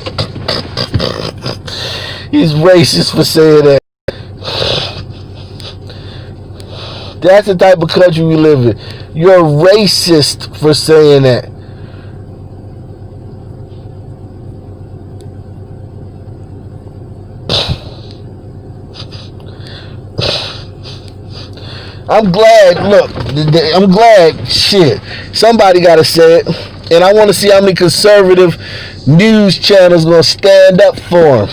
He's racist for saying that. That's the type of country we live in. You're racist for saying that. I'm glad, shit, somebody gotta say it. And I want to see how many conservative news channels gonna stand up for him.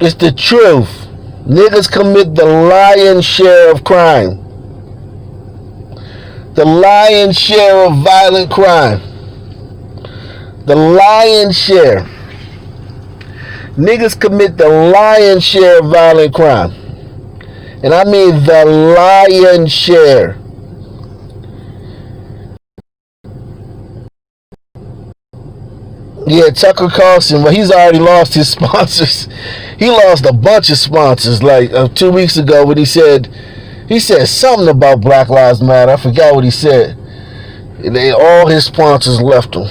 It's the truth. Niggas commit the lion's share of crime. The lion's share of violent crime. The lion's share. Niggas commit the lion's share of violent crime. And I mean the lion's share. Yeah, Tucker Carlson, but he's already lost his sponsors. He lost a bunch of sponsors like 2 weeks ago when he said something about Black Lives Matter. I forgot what he said. All his sponsors left him.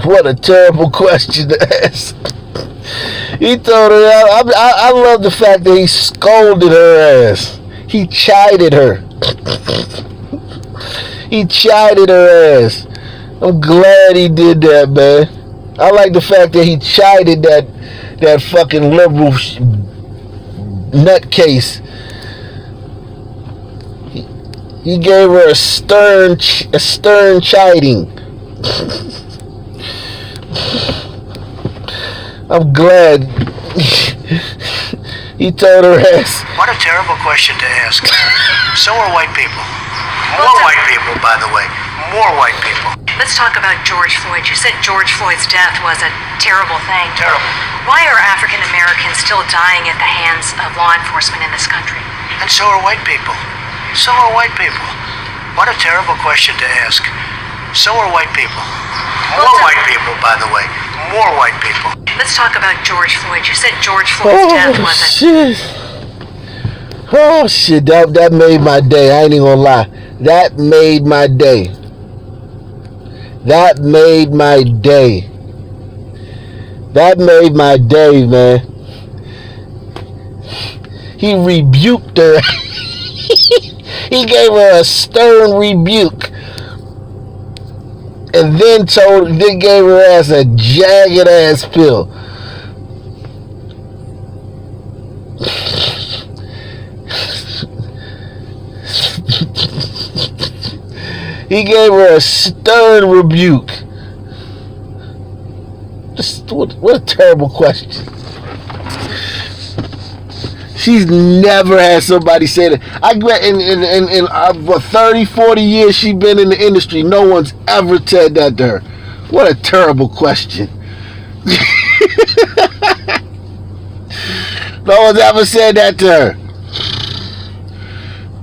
What a terrible question to ask. He told her, I love the fact that he scolded her ass. He chided her. He chided her ass. I'm glad he did that, man. I like the fact that he chided that fucking liberal nutcase. He gave her a stern chiding. I'm glad he told her ass. What a terrible question to ask. So are white people. More white people, by the way. More white people. Let's talk about George Floyd. You said George Floyd's death was a terrible thing. Terrible. Why are African Americans still dying at the hands of law enforcement in this country? And so are white people. So are white people. What a terrible question to ask. So are white people. More white people, by the way. More white people. Let's talk about George Floyd. You said George Floyd's death was a... Shit. Oh, shit. That made my day. I ain't even gonna lie. That made my day. That made my day. That made my day, man. He rebuked her. He gave her a stern rebuke. And then gave her ass a jagged ass pill. He gave her a stern rebuke. Just what a terrible question. She's never had somebody say that. I bet in for 30, 40 years she's been in the industry, no one's ever said that to her. What a terrible question. No one's ever said that to her.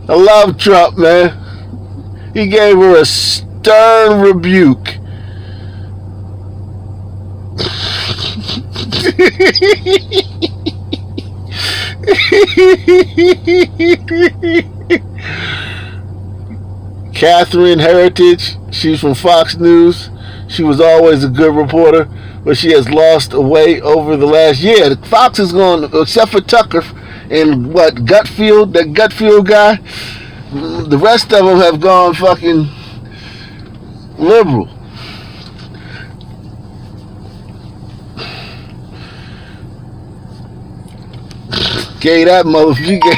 I love Trump, man. He gave her a stern rebuke. Catherine Heritage, she's from Fox News. She was always a good reporter, but she has lost weight over the last year. Fox is going, except for Tucker and Gutfield, that Gutfield guy, the rest of them have gone fucking liberal. Gave that motherfucker.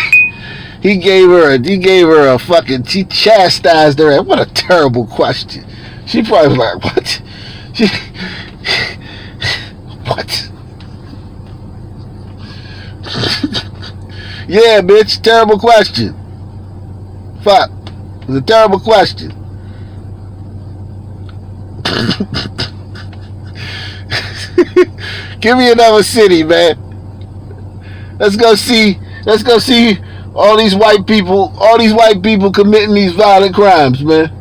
He gave her a fucking. He chastised her. What a terrible question. She probably was like, what? What? Yeah, bitch. Terrible question. Fuck. It's a terrible question. Give me another city, man. Let's go see all these white people committing these violent crimes, man.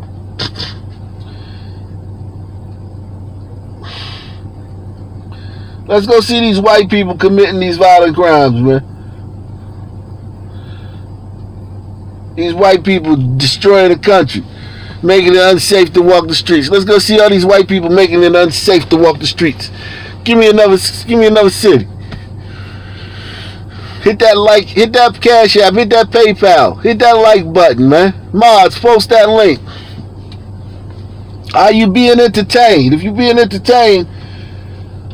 Let's go see these white people committing these violent crimes, man. These white people destroying the country, making it unsafe to walk the streets. Let's go see all these white people making it unsafe to walk the streets. Give me another city. Hit that like, hit that Cash App, hit that PayPal, hit that like button, man. Mods, post that link. Are you being entertained? If you're being entertained,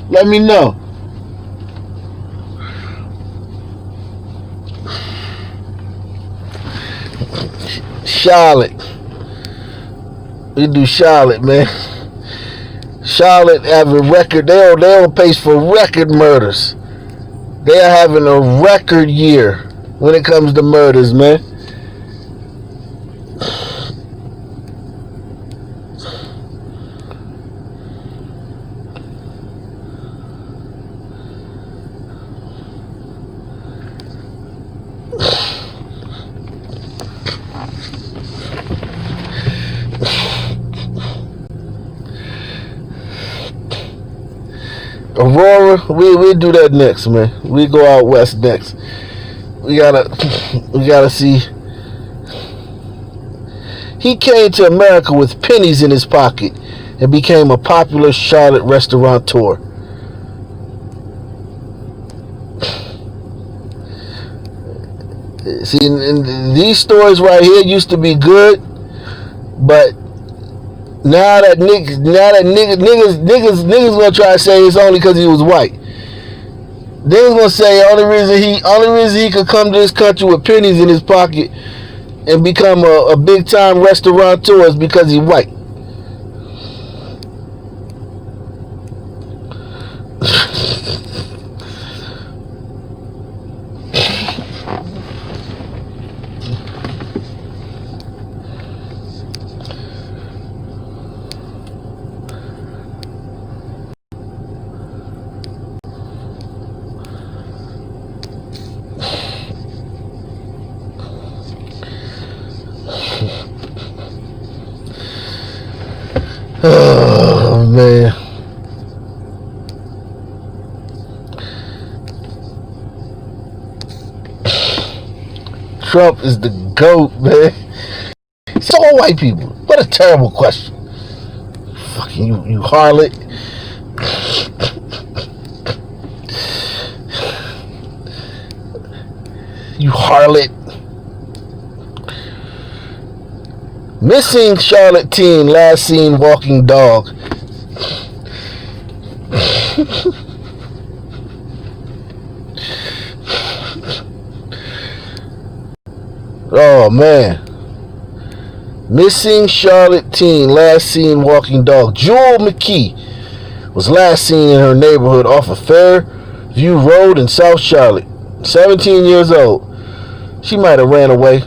let me know. Charlotte. We do Charlotte, man. Charlotte have a record. They're on pace for record murders. They are having a record year when it comes to murders, man. Aurora, we do that next, man. We go out west next. We gotta see. He came to America with pennies in his pocket and became a popular Charlotte restaurateur. See, and these stories right here used to be good, but now that niggas gonna try to say it's only because he was white. Niggas gonna say only reason he could come to this country with pennies in his pocket and become a big time restaurateur is because he's white. Oh man. Trump is the GOAT, man. It's all white people. What a terrible question. Fucking You harlot. You harlot. Missing Charlotte teen last seen walking dog. Oh man. Missing Charlotte teen last seen walking dog. Jewel McKee was last seen in her neighborhood off of Fairview Road in South Charlotte. 17 years old. She might have ran away.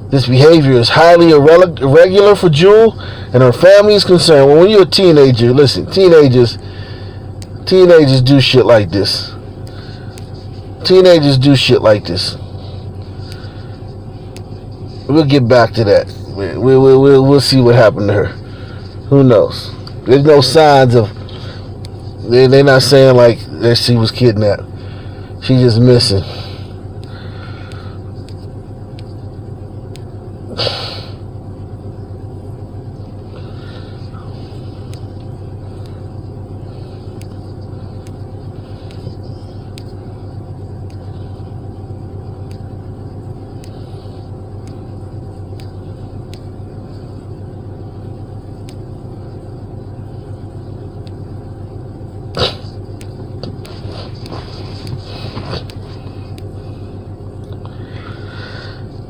This behavior is highly irregular for Jewel, and her family is concerned. Well, when you're a teenager, listen, teenagers do shit like this. Teenagers do shit like this. We'll get back to that. We'll see what happened to her. Who knows? There's no signs of. They're not saying like that she was kidnapped. She's just missing.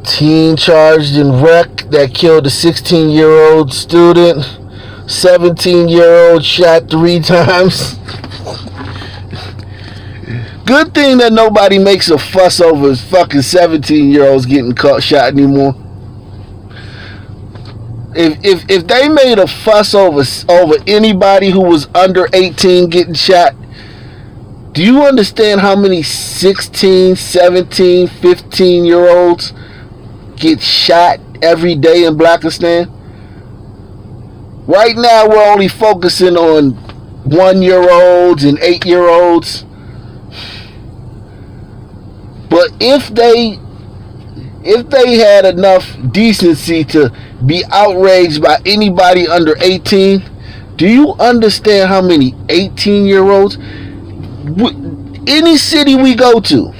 Teen charged in wreck that killed a 16-year-old student. 17-year-old shot 3 times. Good thing that nobody makes a fuss over fucking 17-year-olds getting shot anymore. If they made a fuss over anybody who was under 18 getting shot, do you understand how many 16, 17, 15-year-olds get shot every day in Blackistan? Right now we're only focusing on 1-year-olds and 8-year-olds. But if they had enough decency to be outraged by anybody under 18, do you understand how many 18-year-olds? Any city we go to,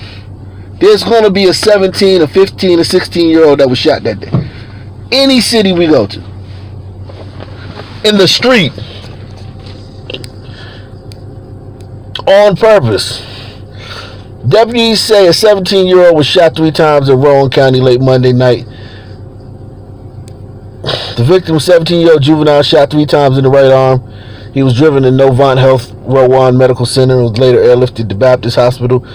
there's going to be a 17, a 15, a 16-year-old that was shot that day. Any city we go to. In the street. On purpose. Deputies say a 17-year-old was shot 3 times in Rowan County late Monday night. The victim, 17-year-old juvenile, shot 3 times in the right arm. He was driven to Novant Health Rowan Medical Center and was later airlifted to Baptist Hospital,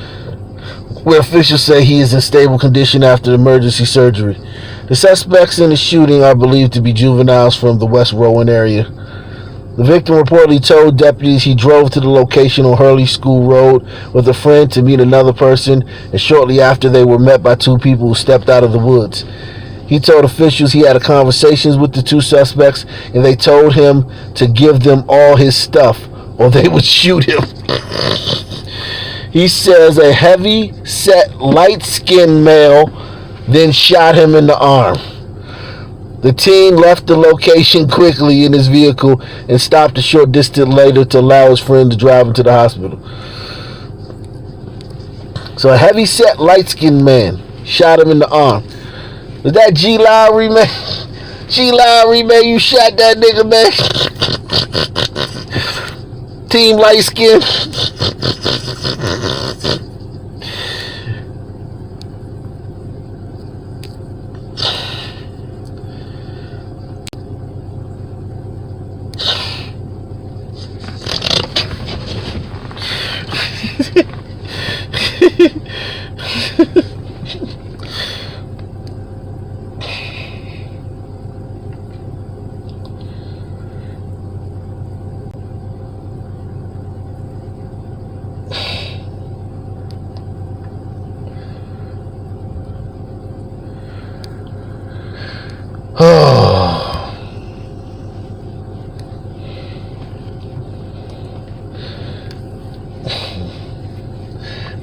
where officials say he is in stable condition after emergency surgery. The suspects in the shooting are believed to be juveniles from the West Rowan area. The victim reportedly told deputies he drove to the location on Hurley School Road with a friend to meet another person, and shortly after they were met by 2 people who stepped out of the woods. He told officials he had conversations with the 2 suspects, and they told him to give them all his stuff or they would shoot him. He says a heavy-set, light-skinned male then shot him in the arm. The teen left the location quickly in his vehicle and stopped a short distance later to allow his friend to drive him to the hospital. So a heavy-set, light-skinned man shot him in the arm. Is that G. Lowry, man? G. Lowry, man, you shot that nigga, man. Team light-skinned.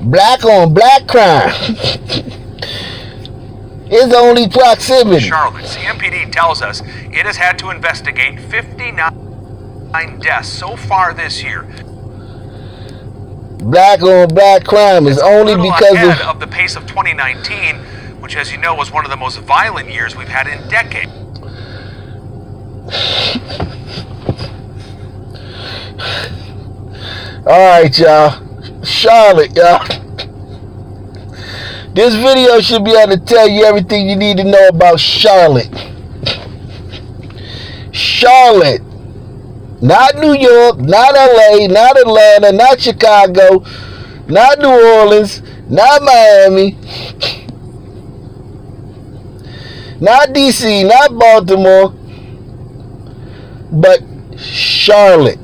Black on black crime. It's only proximity. Charlotte, CMPD tells us it has had to investigate 59 deaths so far this year. Black on black crime is only because ahead of the pace of 2019, which, as you know, was one of the most violent years we've had in decades. Alright, y'all. Charlotte, y'all. This video should be able to tell you everything you need to know about Charlotte. Charlotte. Not New York, not LA, not Atlanta, not Chicago, not New Orleans, not Miami, not DC, not Baltimore, but Charlotte.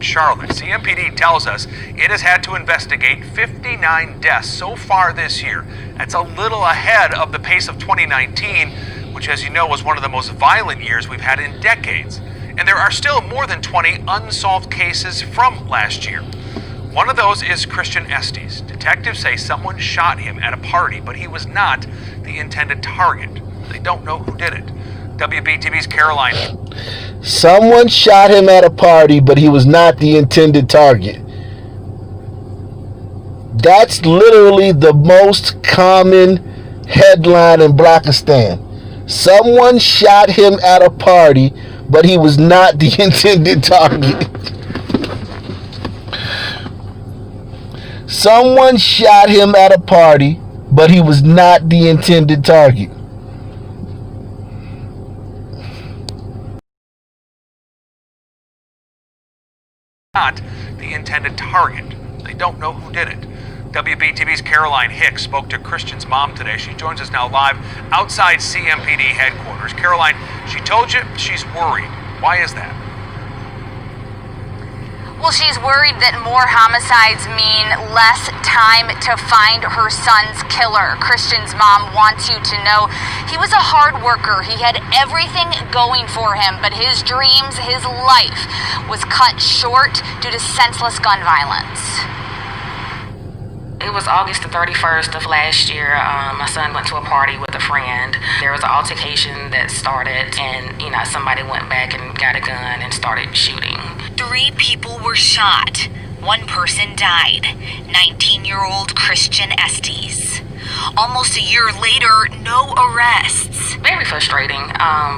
Charlotte. CMPD tells us it has had to investigate 59 deaths so far this year. That's a little ahead of the pace of 2019, which, as you know, was one of the most violent years we've had in decades. And there are still more than 20 unsolved cases from last year. One of those is Christian Estes. Detectives say someone shot him at a party, but he was not the intended target. They don't know who did it. WBTV's Caroline. Someone shot him at a party, but he was not the intended target. That's literally the most common headline in Blackistan. Someone shot him at a party, but he was not the intended target. Someone shot him at a party, but he was not the intended target. Not the intended target. They don't know who did it. WBTV's Caroline Hicks spoke to Christian's mom today. She joins us now live outside CMPD headquarters. Caroline, she told you she's worried. Why is that? Well, she's worried that more homicides mean less time to find her son's killer. Christian's mom wants you to know he was a hard worker. He had everything going for him, but his dreams, his life was cut short due to senseless gun violence. It was August the 31st of last year. My son went to a party with a friend. There was an altercation that started, and somebody went back and got a gun and started shooting. 3 people were shot. 1 person died. 19-year-old Christian Estes. Almost a year later, no arrests. Very frustrating,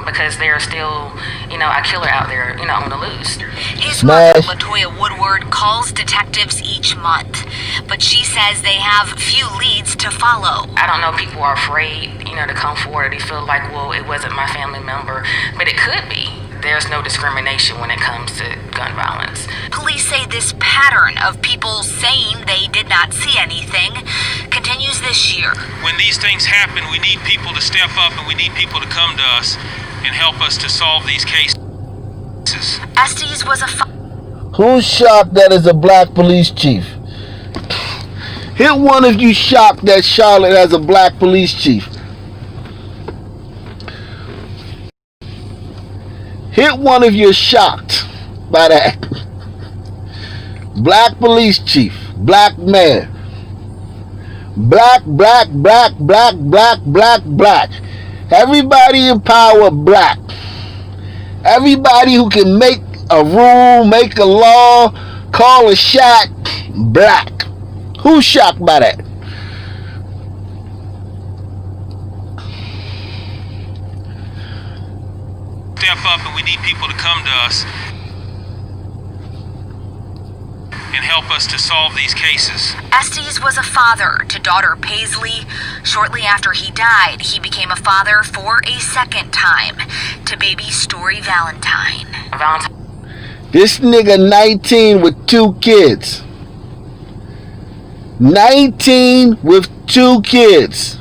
because there's still, a killer out there, on the loose. His mother, Latoya Woodward, calls detectives each month, but she says they have few leads to follow. I don't know, people are afraid, to come forward. They feel like, well, it wasn't my family member, but it could be. There's no discrimination when it comes to gun violence. Police say this pattern of people saying they did not see anything continues this year. When these things happen, we need people to step up and we need people to come to us and help us to solve these cases. Estes was a... Who's shocked that is a black police chief? Hit one if you shocked that Charlotte has a black police chief. Hit one if you're shocked by that. Black police chief. Black man. Black. Everybody in power, black. Everybody who can make a rule, make a law, call a shot, black. Who's shocked by that? Step up and we need people to come to us and help us to solve these cases. Estes was a father to daughter Paisley. Shortly after he died, he became a father for a second time to baby Story Valentine. This nigga 19 with 2 kids. 19 with 2 kids.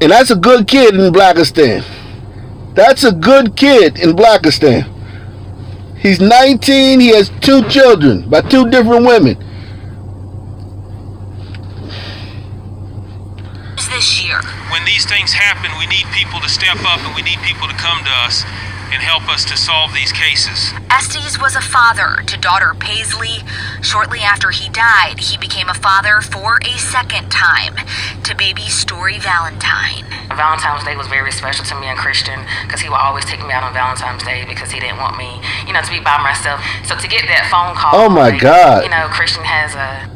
And that's a good kid in Blackistan. That's a good kid in Blackistan. He's 19. He has 2 children by 2 different women. This year. When these things happen, we need people to step up and we need people to come to us and help us to solve these cases. Estes was a father to daughter Paisley. Shortly after he died, he became a father for a second time to baby Story Valentine. Valentine's Day was very special to me and Christian because he would always take me out on Valentine's Day because he didn't want me, to be by myself. So to get that phone call, oh my God, Christian has a...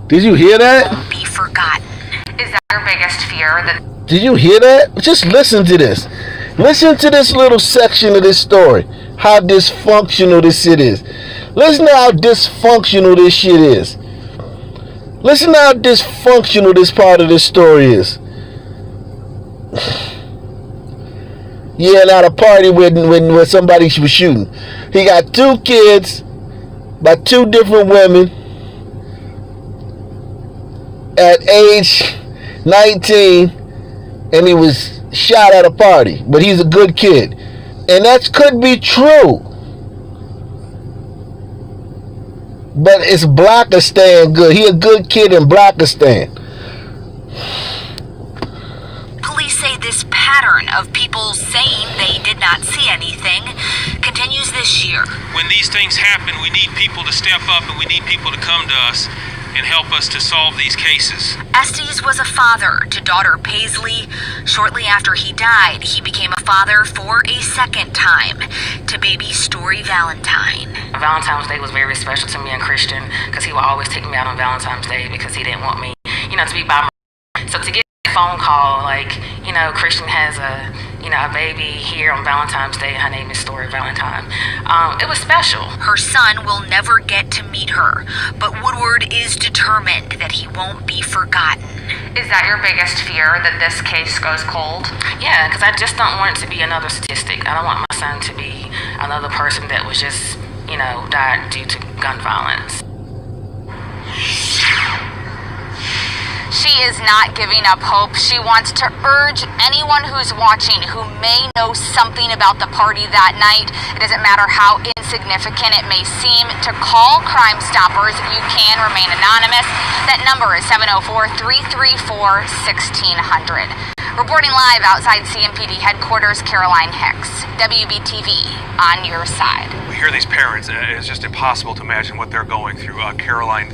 Did you hear that? Won't be forgotten. Is that your biggest fear? Did you hear that? Just listen to this. Listen to this little section of this story. How dysfunctional this shit is. Listen to how dysfunctional this shit is. Listen to how dysfunctional this part of this story is. Yeah, at a party when somebody was shooting. He got 2 kids by 2 different women at age 19, and he was shot at a party. But he's a good kid. And that could be true. But it's Blackistan good. He a good kid in Blackistan. Police say this pattern of people saying they did not see anything continues this year. When these things happen, we need people to step up and we need people to come to us and help us to solve these cases. Estes was a father to daughter Paisley. Shortly after he died, he became a father for a second time to baby Story Valentine. Valentine's Day was very special to me and Christian because he would always take me out on Valentine's Day because he didn't want me, to be by myself. So to get a phone call, Christian has a baby here on Valentine's Day. Her name is Story Valentine. It was special. Her son will never get to meet her, but Woodward is determined that he won't be forgotten. Is that your biggest fear, that this case goes cold? Yeah, because I just don't want it to be another statistic. I don't want my son to be another person that was just, died due to gun violence. She is not giving up hope. She wants to urge anyone who's watching who may know something about the party that night, it doesn't matter how insignificant it may seem, to call Crime Stoppers. You can remain anonymous. That number is 704-334-1600. Reporting live outside CMPD headquarters, Caroline Hicks, WBTV, on your side. We hear these parents, and it's just impossible to imagine what they're going through. Caroline,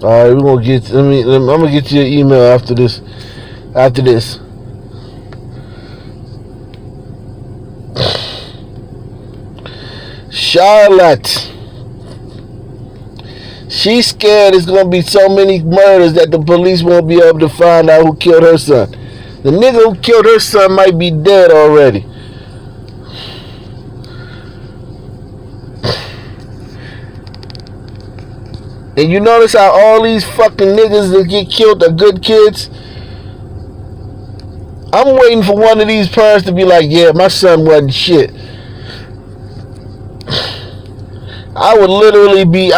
Alright, we're gonna get I'm gonna get you an email after this. Charlotte. She's scared there's gonna be so many murders that the police won't be able to find out who killed her son. The nigga who killed her son might be dead already. And you notice how all these fucking niggas that get killed are good kids? I'm waiting for one of these parents to be like, yeah, my son wasn't shit. I would literally be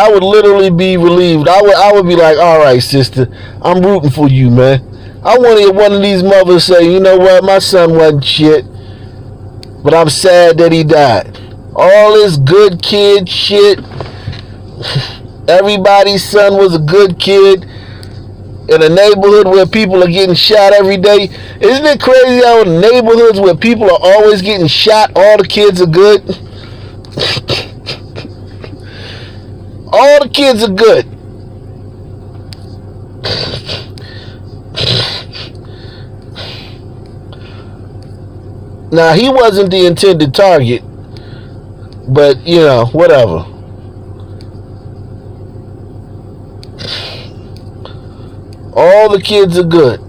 relieved. I would be like, all right, sister, I'm rooting for you, man. I want to hear one of these mothers say, you know what, my son wasn't shit, but I'm sad that he died. All this good kid shit. Everybody's son was a good kid in a neighborhood where people are getting shot every day. Isn't it crazy how in neighborhoods where people are always getting shot, all the kids are good? All the kids are good. Now, he wasn't the intended target, but, whatever. All the kids are good.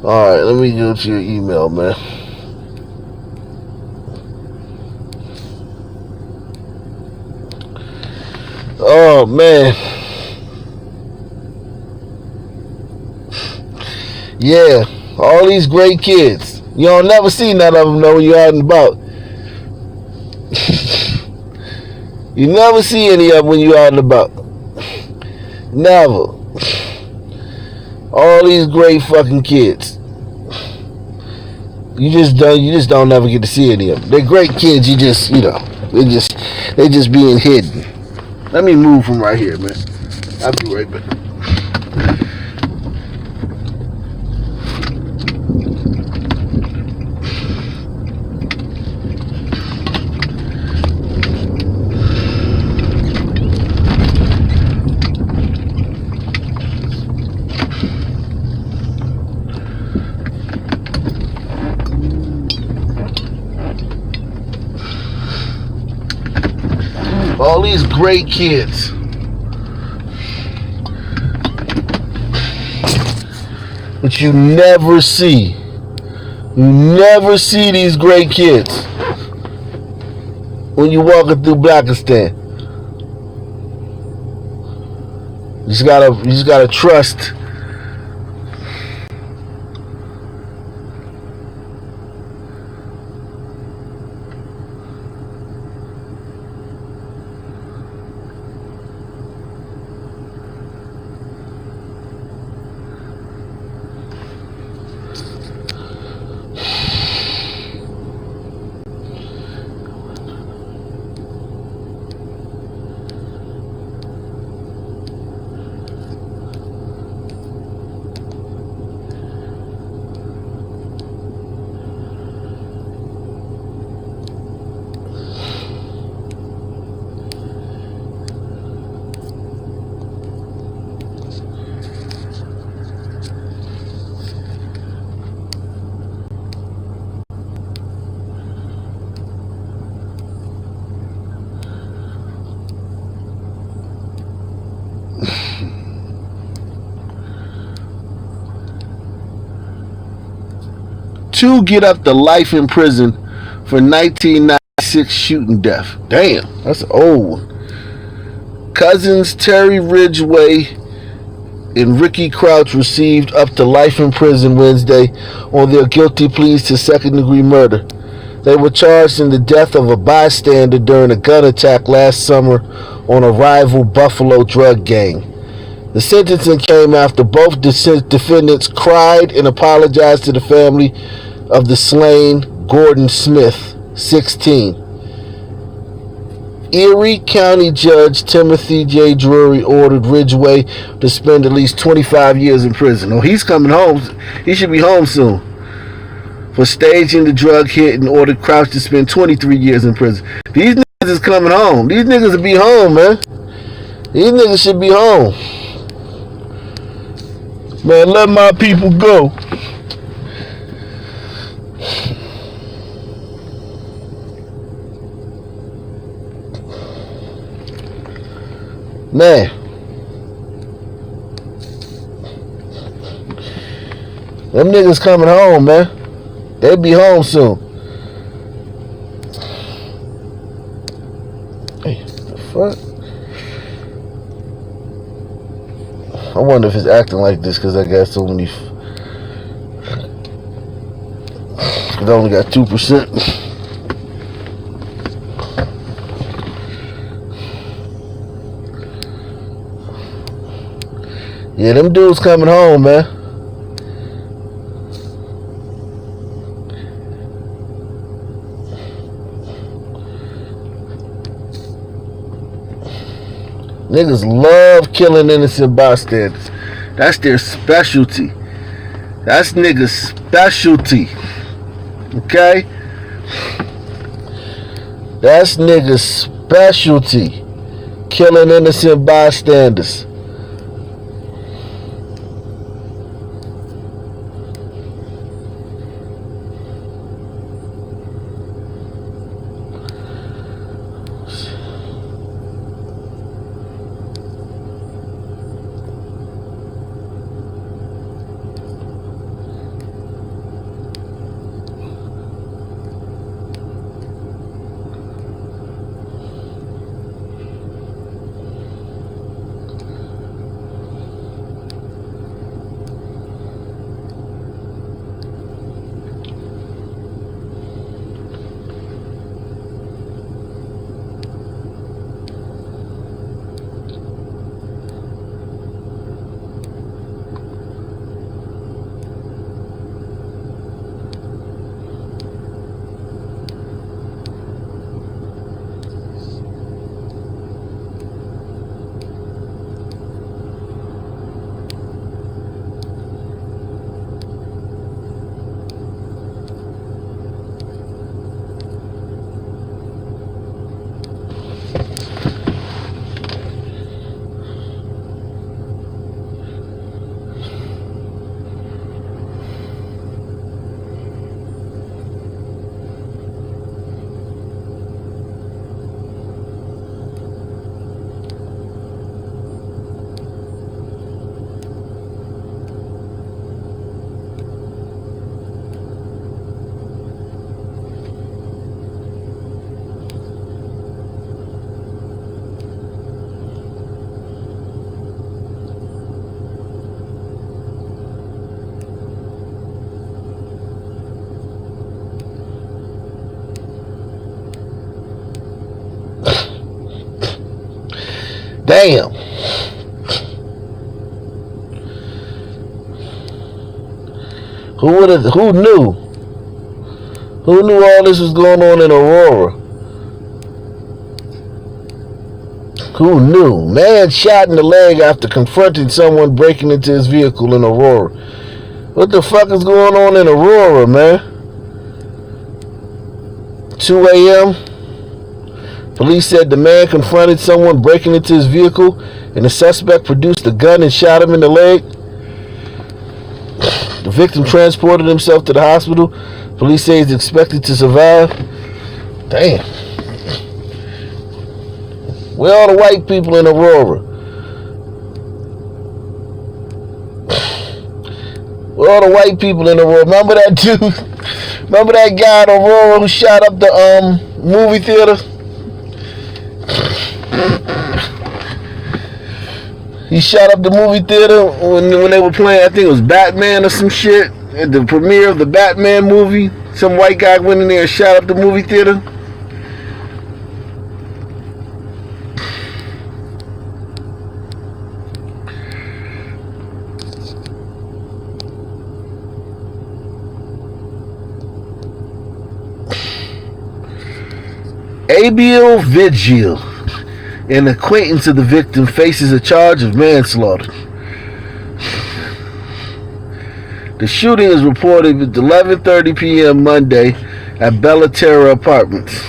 Alright, let me go to your email, man. Oh, man. Yeah, all these great kids. You don't never see none of them, though, when you're out and about. You never see any of them when you're out and about. Never. All these great fucking kids. You just don't never get to see any of them. They're great kids, you just, they just being hidden. Let me move from right here, man. I'll be right back. All these great kids. But you never see. You never see these great kids when you're walking through Blackistan. You just gotta trust. Two get up to life in prison for 1996 shooting death. Damn, that's old. Cousins Terry Ridgway and Ricky Crouch received up to life in prison Wednesday on their guilty pleas to second-degree murder. They were charged in the death of a bystander during a gun attack last summer on a rival Buffalo drug gang. The sentencing came after both defendants cried and apologized to the family of the slain Gordon Smith, 16. Erie County Judge Timothy J. Drury ordered Ridgway to spend at least 25 years in prison. Oh, he's coming home. He should be home soon. For staging the drug hit, and ordered Crouch to spend 23 years in prison. These niggas is coming home. These niggas will be home, man. These niggas should be home. Man, let my people go. Man, them niggas coming home, man. They be home soon. Hey, the fuck? I wonder if it's acting like this because I got so many. Because I only got 2%. Yeah, them dudes coming home, man. Niggas love killing innocent bystanders. That's their specialty. That's niggas' specialty. Okay? That's niggas' specialty. Killing innocent bystanders. Damn. Who knew? Who knew all this was going on in Aurora? Who knew? Man shot in the leg after confronting someone breaking into his vehicle in Aurora. What the fuck is going on in Aurora, man? 2 a.m. Police said the man confronted someone breaking into his vehicle and the suspect produced a gun and shot him in the leg. The victim transported himself to the hospital. Police say he's expected to survive. Damn. Where are all the white people in Aurora? Where are all the white people in Aurora? Remember that dude? Remember that guy in Aurora who shot up the movie theater? He shot up the movie theater when they were playing, I think it was Batman or some shit. At the premiere of the Batman movie, some white guy went in there and shot up the movie theater. Abiel Vigil, an acquaintance of the victim, faces a charge of manslaughter. The shooting is reported at 11:30 p.m. Monday at Bella Terra Apartments.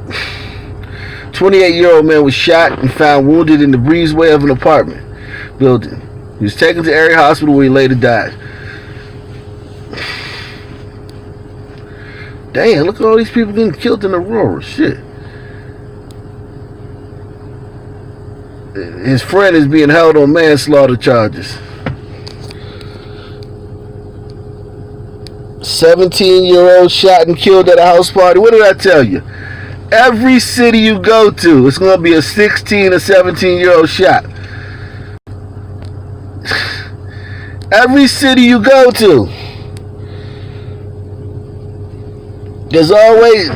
A 28-year-old man was shot and found wounded in the breezeway of an apartment building. He was taken to area hospital where he later died. Damn, look at all these people getting killed in Aurora. Shit. His friend is being held on manslaughter charges. 17-year-old shot and killed at a house party. What did I tell you? Every city you go to, it's going to be a 16 or 17-year-old shot. Every city you go to, there's always...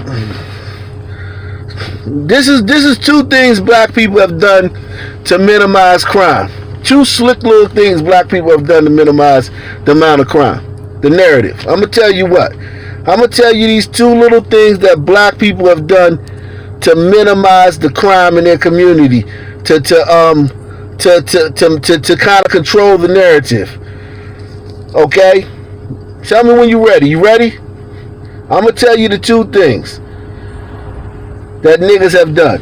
This is two things black people have done to minimize crime. Two slick little things black people have done to minimize the amount of crime. The narrative. I'm going to tell you what. I'm going to tell you these two little things that black people have done to minimize the crime in their community. To kind of control the narrative. Okay? Tell me when you're ready. You ready? I'm going to tell you the two things that niggas have done.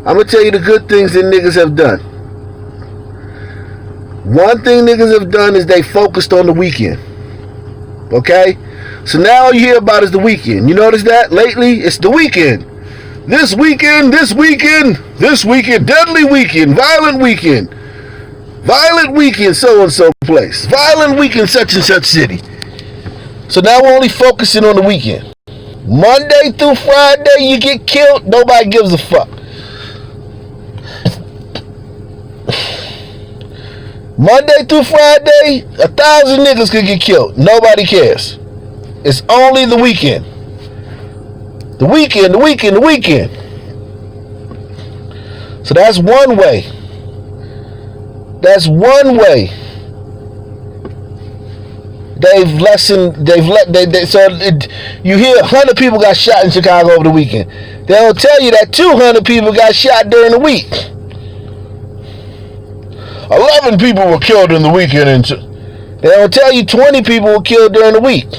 I'm going to tell you the good things that niggas have done. One thing niggas have done is they focused on the weekend. Okay? So now all you hear about is the weekend. You notice that? Lately, it's the weekend. This weekend, this weekend, this weekend, deadly weekend, violent weekend. Violent weekend, so-and-so place. Violent weekend, such and such city. So now we're only focusing on the weekend. Monday through Friday, you get killed, nobody gives a fuck. Monday through Friday, 1,000 niggas could get killed. Nobody cares. It's only the weekend. The weekend, the weekend, the weekend. So that's one way. That's one way. You hear 100 people got shot in Chicago over the weekend. They don't tell you that 200 people got shot during the week. 11 people were killed in the weekend. And they don't tell you 20 people were killed during the week.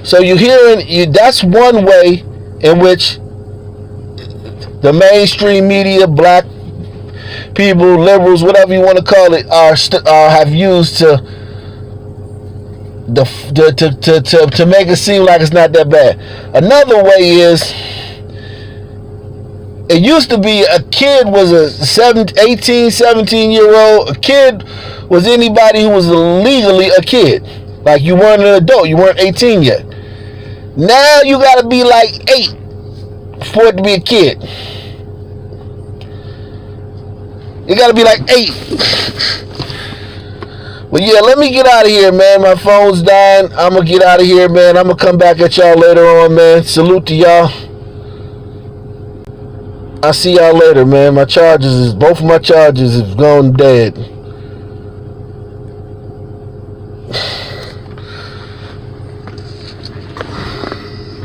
So you're hearing, that's one way in which the mainstream media, black people, liberals, whatever you want to call it, have used to make it seem like it's not that bad. Another way is It used to be a kid was a 18, 17-year-old. A kid was anybody who was legally a kid. Like, you weren't an adult. You weren't 18 yet. Now you got to be like 8 for it to be a kid. You got to be like 8. Well, yeah, let me get out of here, man. My phone's dying. I'm going to get out of here, man. I'm going to come back at y'all later on, man. Salute to y'all. I'll see y'all later, man. Both of my chargers have gone dead.